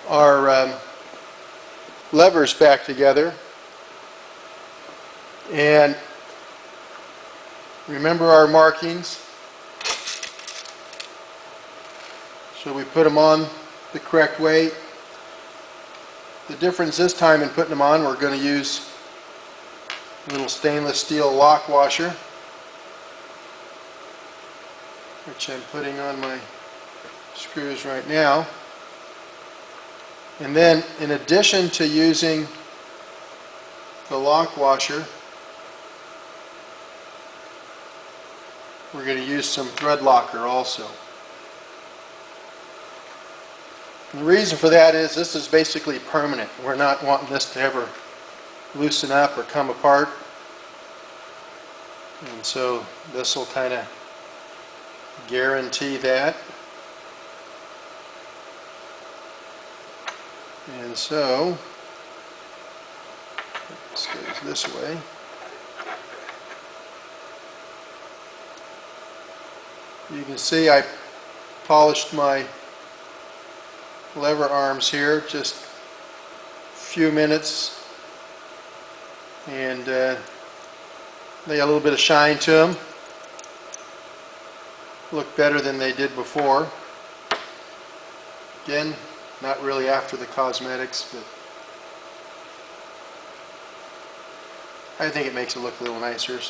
our levers back together, and remember our markings. So we put them on the correct way. The difference this time in putting them on, we're going to use a little stainless steel lock washer, which I'm putting on my screws right now. And then, in addition to using the lock washer, we're going to use some thread locker also. And the reason for that is this is basically permanent. We're not wanting this to ever loosen up or come apart. And so this will kind of guarantee that. And so this goes this way. You can see I polished my lever arms here just a few minutes, and they got a little bit of shine to them. Look better than they did before. Again, not really after the cosmetics, but I think it makes it look a little nicer.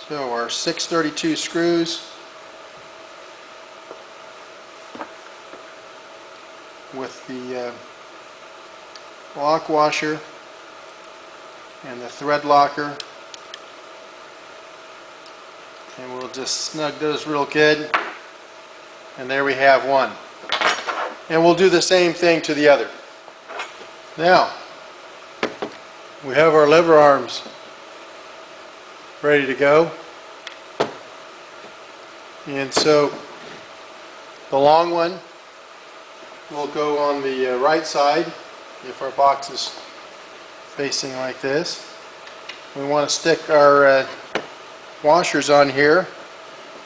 So our 632 screws with the lock washer and the thread locker, and we'll just snug those real good, and there we have one. And we'll do the same thing to the other. Now we have our lever arms ready to go, and so the long one will go on the right side if our box is facing like this. We want to stick our washers on here.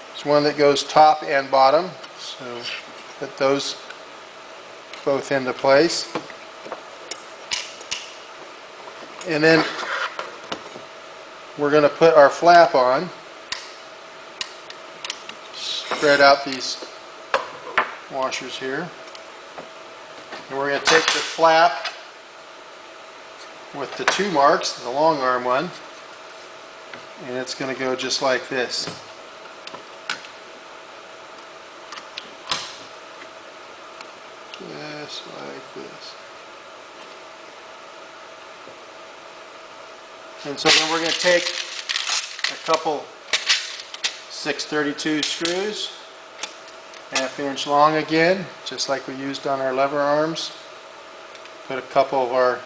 There's one that goes top and bottom, so put those both into place, and then we're going to put our flap on. Spread out these washers here, and we're going to take the flap with the two marks, the long arm one, and it's going to go just like this. Just like this. And so then we're going to take a couple 632 screws, 1/2 inch long again, just like we used on our lever arms. Put a couple of our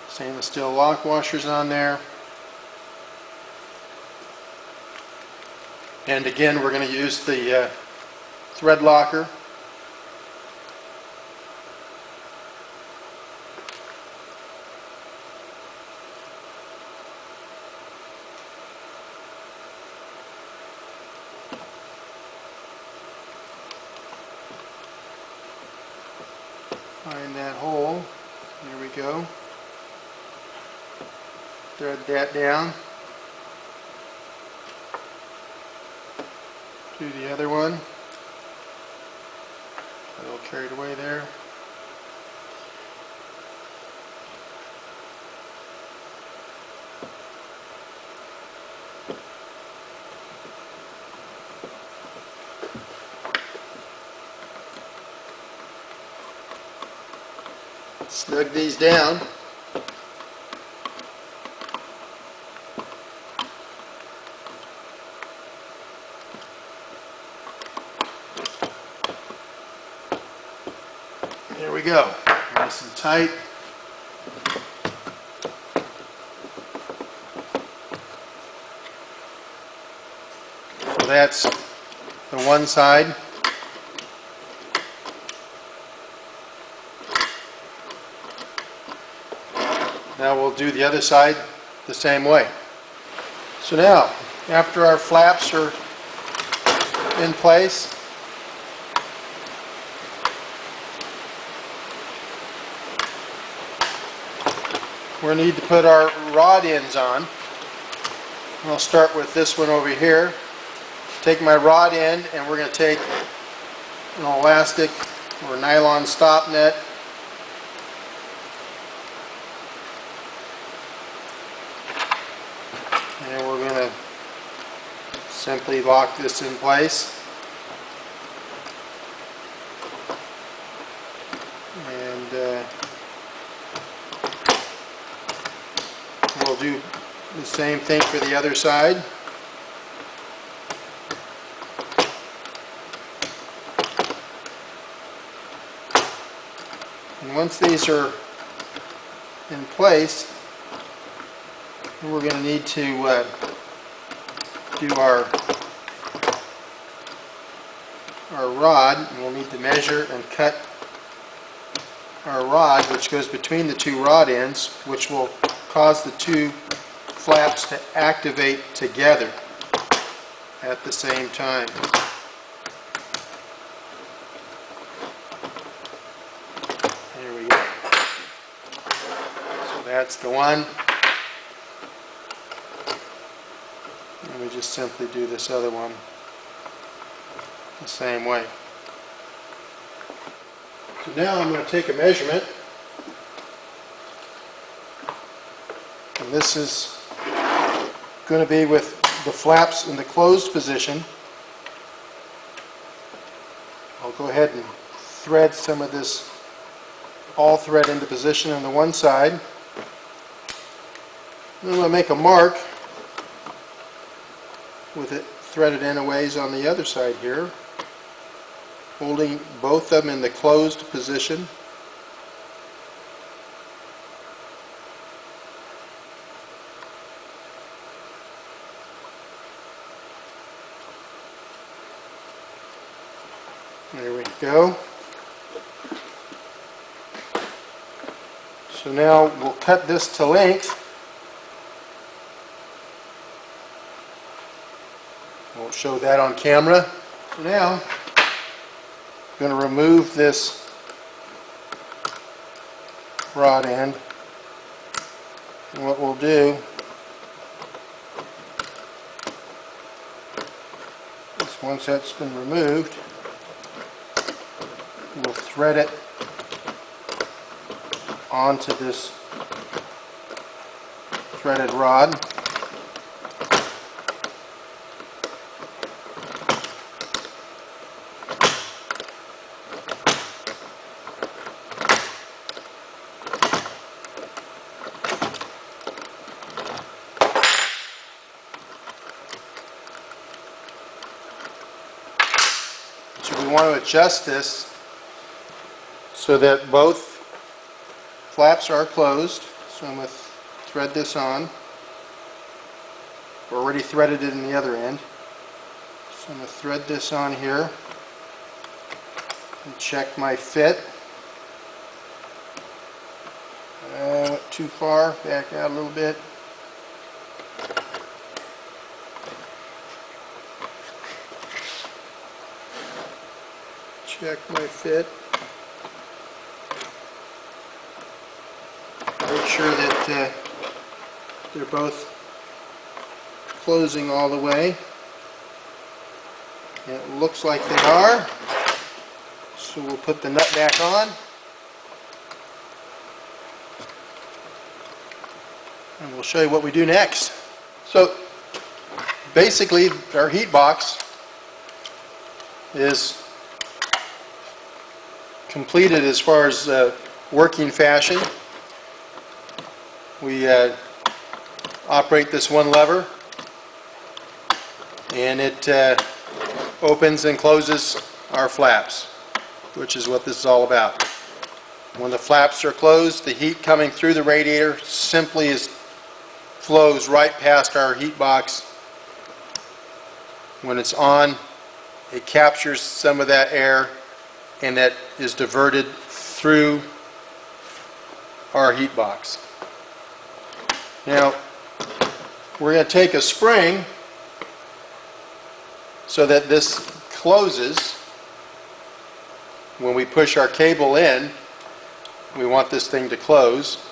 stainless steel lock washers on there. And again, we're going to use the thread locker. Find that hole. There we go. Thread that down. Do the other one. A little carried away there. Snug these down. There we go. Nice and tight. So that's the one side. Now we'll do the other side the same way. So now, after our flaps are in place, we need to put our rod ends on. I'll start with this one over here. Take my rod end, and we're going to take an elastic or nylon stop net, And we're going to simply lock this in place. And we'll do the same thing for the other side. And once these are in place, we're going to need to do our rod, and we'll need to measure and cut our rod, which goes between the two rod ends, which will cause the two flaps to activate together at the same time. There we go. So that's the one. And we just simply do this other one the same way. So now I'm going to take a measurement, and this is going to be with the flaps in the closed position. I'll go ahead and thread some of this all thread into position on the one side. Then I'm going to make a mark with it threaded in a ways on the other side here, holding both of them in the closed position. There we go. So now we'll cut this to length. Won't show that on camera. So now I'm going to remove this rod end, and what we'll do is, once that's been removed, we'll thread it onto this threaded rod. So we want to adjust this so that both flaps are closed. So I'm going to thread this on. I've already threaded it in the other end. So I'm going to thread this on here and check my fit. Went too far, back out a little bit. Check my fit. Make sure that they're both closing all the way. And it looks like they are. So we'll put the nut back on. And we'll show you what we do next. So basically our heat box is completed as far as working fashion. We operate this one lever, and it opens and closes our flaps, which is what this is all about. When the flaps are closed, the heat coming through the radiator simply flows right past our heat box. When it's on, it captures some of that air, and that is diverted through our heat box. Now, we're going to take a spring so that this closes. When we push our cable in, we want this thing to close.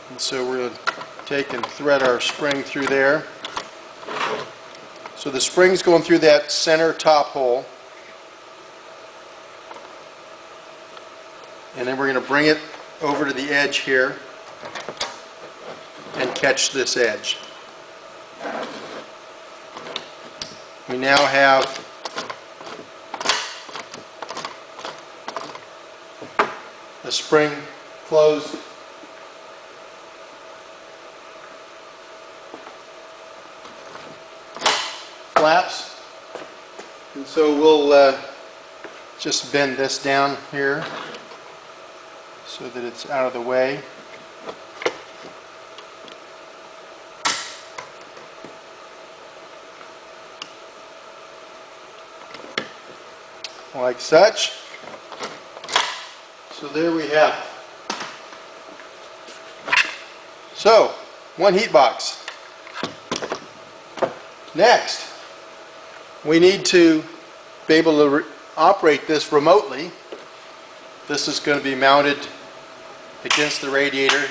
And so we're going to take and thread our spring through there. So the spring's going through that center top hole. And then we're going to bring it over to the edge here and catch this edge. we now have a spring closed flaps, and so we'll just bend this down here so that it's out of the way. Like such. So there we have it. So, one heat box. Next, we need to be able to operate this remotely. This is going to be mounted against the radiator,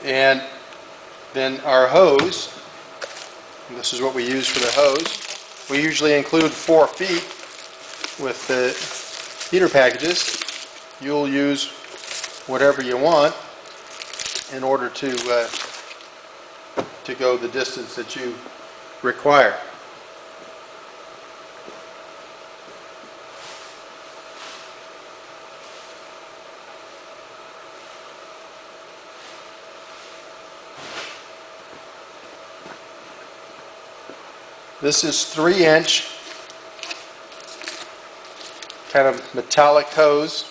and then our hose, and this is what we use for the hose. We usually include 4 feet with the heater packages. You'll use whatever you want in order to go the distance that you require. This is 3-inch kind of metallic hose.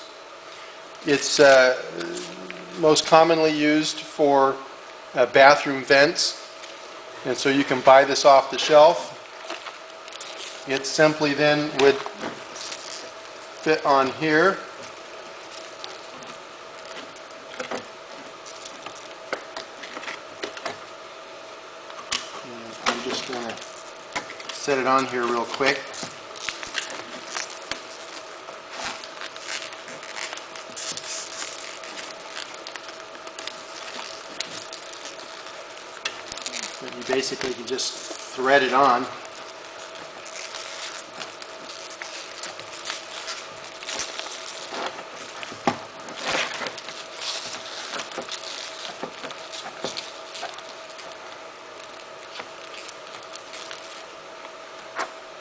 It's most commonly used for bathroom vents, and so you can buy this off the shelf. It simply then would fit on here. And I'm just going to set it on here real quick. But you basically can just thread it on.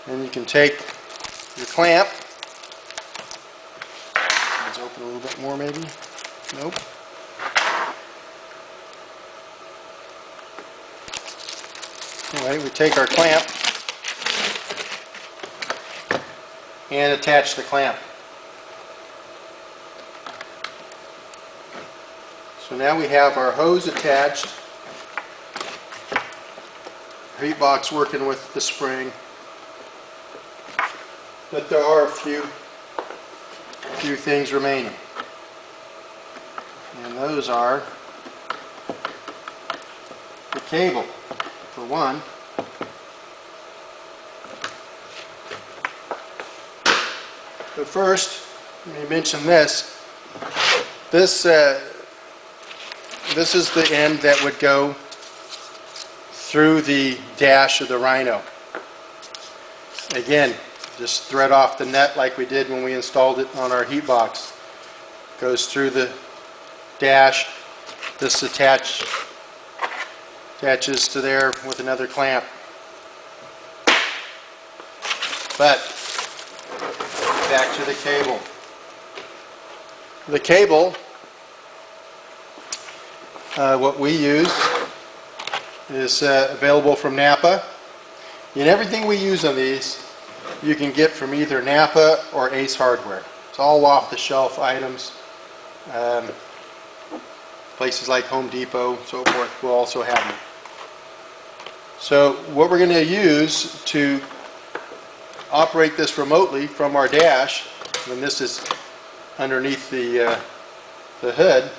Then you can take your clamp. Let's open a little bit more maybe. Nope. Anyway, we take our clamp and attach the clamp. So now we have our hose attached, our heat box working with the spring. But there are a few things remaining, and those are the cable, for one. But first, let me mention this. This is the end that would go through the dash of the Rhino. Again, just thread off the net like we did when we installed it on our heat box. Goes through the dash. This attaches to there with another clamp. But back to the cable. The cable, what we use is available from Napa. And everything we use on these you can get from either Napa or Ace Hardware. It's all off-the-shelf items. Places like Home Depot, so forth, will also have them. So what we're going to use to operate this remotely from our dash, when this is underneath the hood,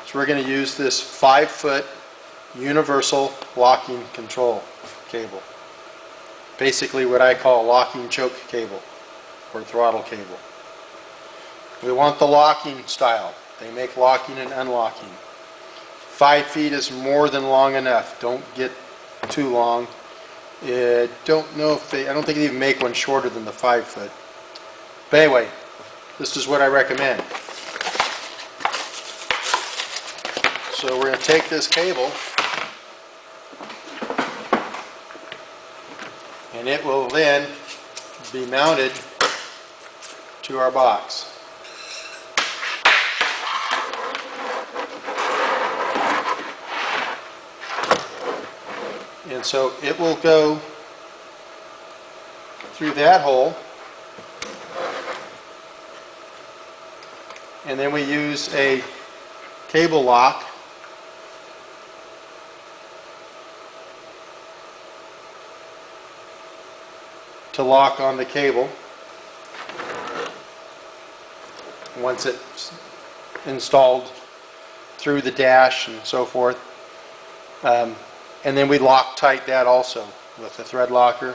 so we're going to use this 5-foot universal locking control cable. Basically what I call a locking choke cable or throttle cable. We want the locking style. They make locking and unlocking. 5 feet is more than long enough. Don't get too long. I don't think they even make one shorter than the 5 foot. But anyway, this is what I recommend. So we're going to take this cable and it will then be mounted to our box. And so it will go through that hole, and then we use a cable lock to lock on the cable once it's installed through the dash and so forth. And then we lock tight that also with the thread locker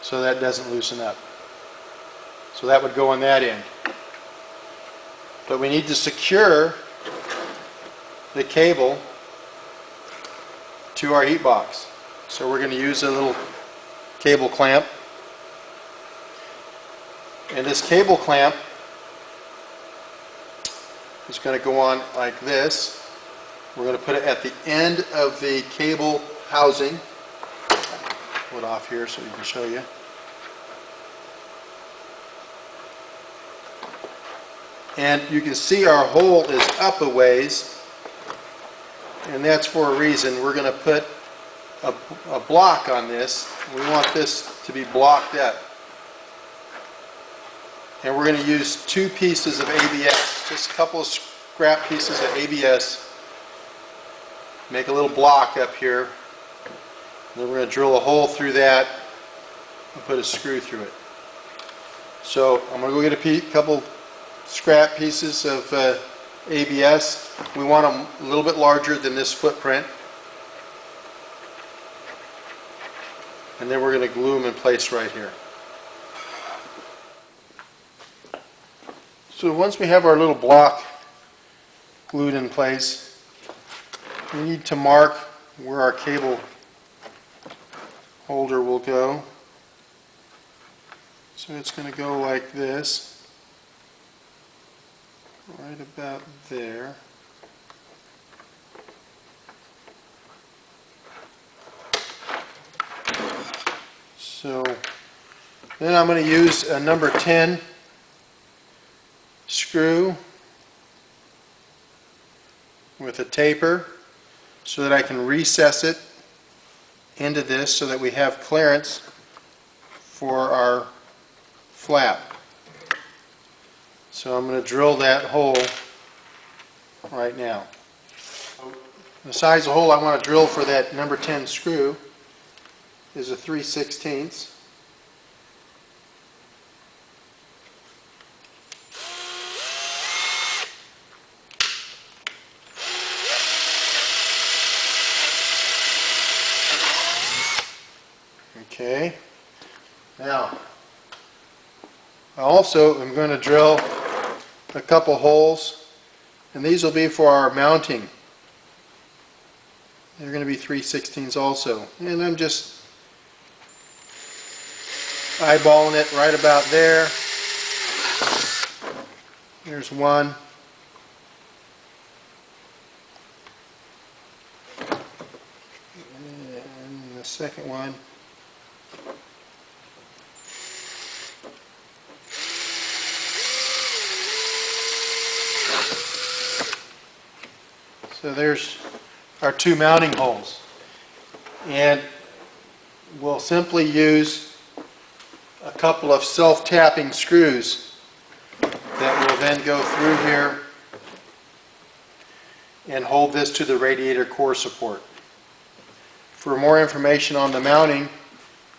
so that doesn't loosen up. So that would go on that end. But we need to secure the cable to our heat box. So we're going to use a little cable clamp. And this cable clamp is going to go on like this. We're going to put it at the end of the cable housing. Pull it off here so we can show you. And you can see our hole is up a ways, and that's for a reason. We're going to put a block on this. We want this to be blocked up. And we're going to use 2 pieces of ABS, just a couple of scrap pieces of ABS. Make a little block up here. And then we're going to drill a hole through that and put a screw through it. So I'm going to go get a couple scrap pieces of ABS. We want them a little bit larger than this footprint. And then we're going to glue them in place right here. So once we have our little block glued in place, we need to mark where our cable holder will go. So it's going to go like this, right about there. So then I'm going to use a number 10 screw with a taper so that I can recess it into this so that we have clearance for our flap. So I'm going to drill that hole right now. The size of hole I want to drill for that number 10 screw is a 3/16. Okay, now I also am going to drill a couple holes, and these will be for our mounting. They're going to be 3/16 also, and I'm just eyeballing it right about there. There's one. And the second one. So there's our 2 mounting holes, and we'll simply use a couple of self-tapping screws that will then go through here and hold this to the radiator core support. For more information on the mounting,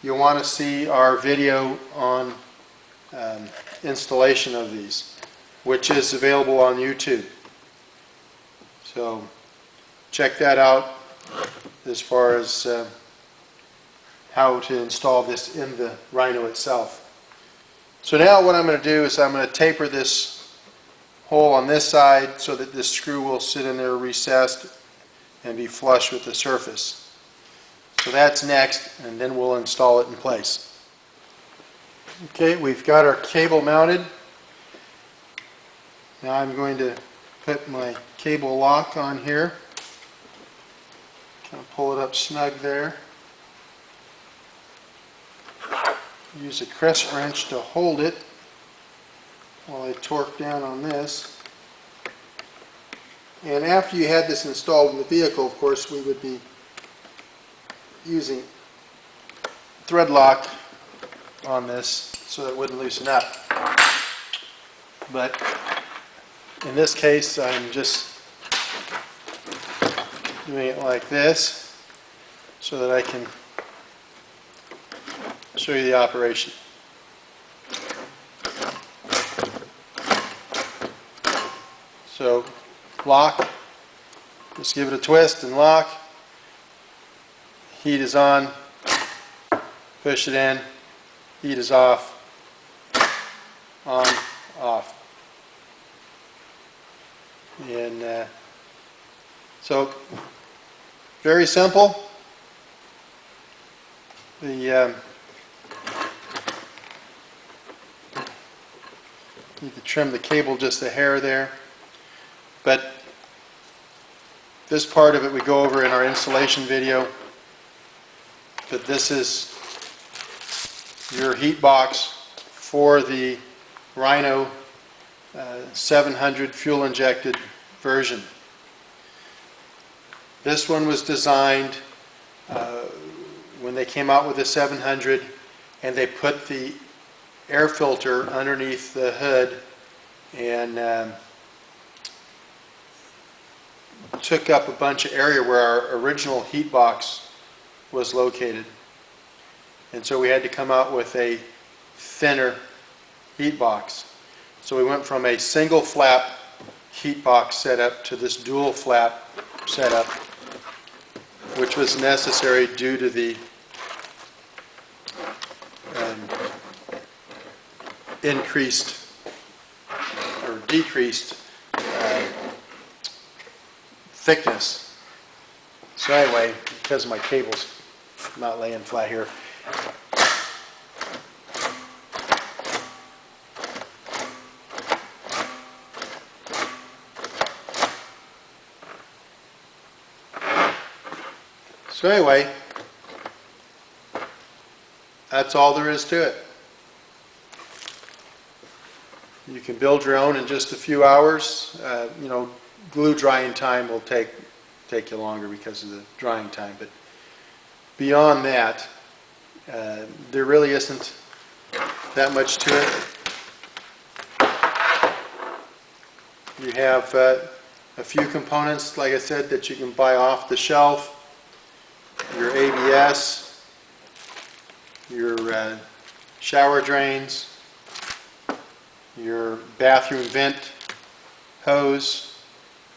you'll want to see our video on installation of these, which is available on YouTube. So check that out as far as how to install this in the Rhino itself. So now what I'm going to do is I'm going to taper this hole on this side so that this screw will sit in there recessed and be flush with the surface. So that's next, and then we'll install it in place. Okay, we've got our cable mounted. Now I'm going to put my cable lock on here. Kind of pull it up snug there. use a crescent wrench to hold it while I torque down on this. And after you had this installed in the vehicle, of course, we would be using thread lock on this so it wouldn't loosen up. But in this case, I'm just doing it like this so that I can show you the operation. So lock, just give it a twist and lock. Heat is on, push it in, heat is off, on, off. And so very simple. Need to trim the cable just a hair there, but this part of it we go over in our installation video. But this is your heat box for the Rhino 700 fuel injected version. This one was designed when they came out with the 700, and they put the air filter underneath the hood and took up a bunch of area where our original heat box was located. And so we had to come out with a thinner heat box. So we went from a single flap heat box setup to this dual flap setup, which was necessary due to the increased or decreased thickness. So anyway, because of my cables not laying flat here. So anyway, that's all there is to it. You can build your own in just a few hours. You know, glue drying time will take you longer because of the drying time, but beyond that, there really isn't that much to it. You have a few components, like I said, that you can buy off the shelf. Your ABS, your shower drains, your bathroom vent hose,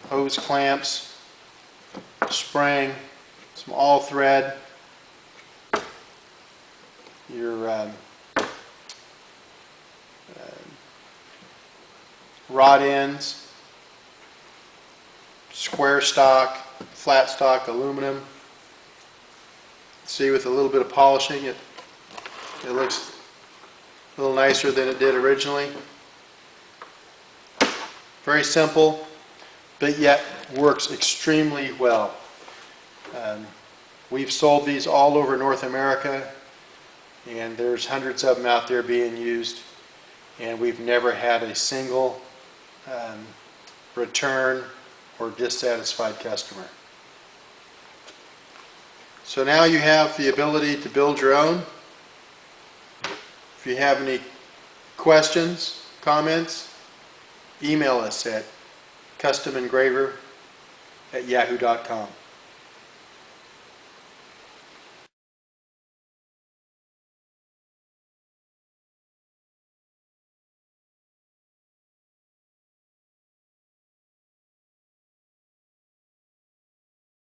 hose clamps, spring, some all thread, your rod ends, square stock, flat stock aluminum. See, with a little bit of polishing, it looks a little nicer than it did originally. Very simple, but yet works extremely well. We've sold these all over North America, and there's hundreds of them out there being used, and we've never had a single return or dissatisfied customer. So now you have the ability to build your own. If you have any questions, comments, email us at customengraver@yahoo.com.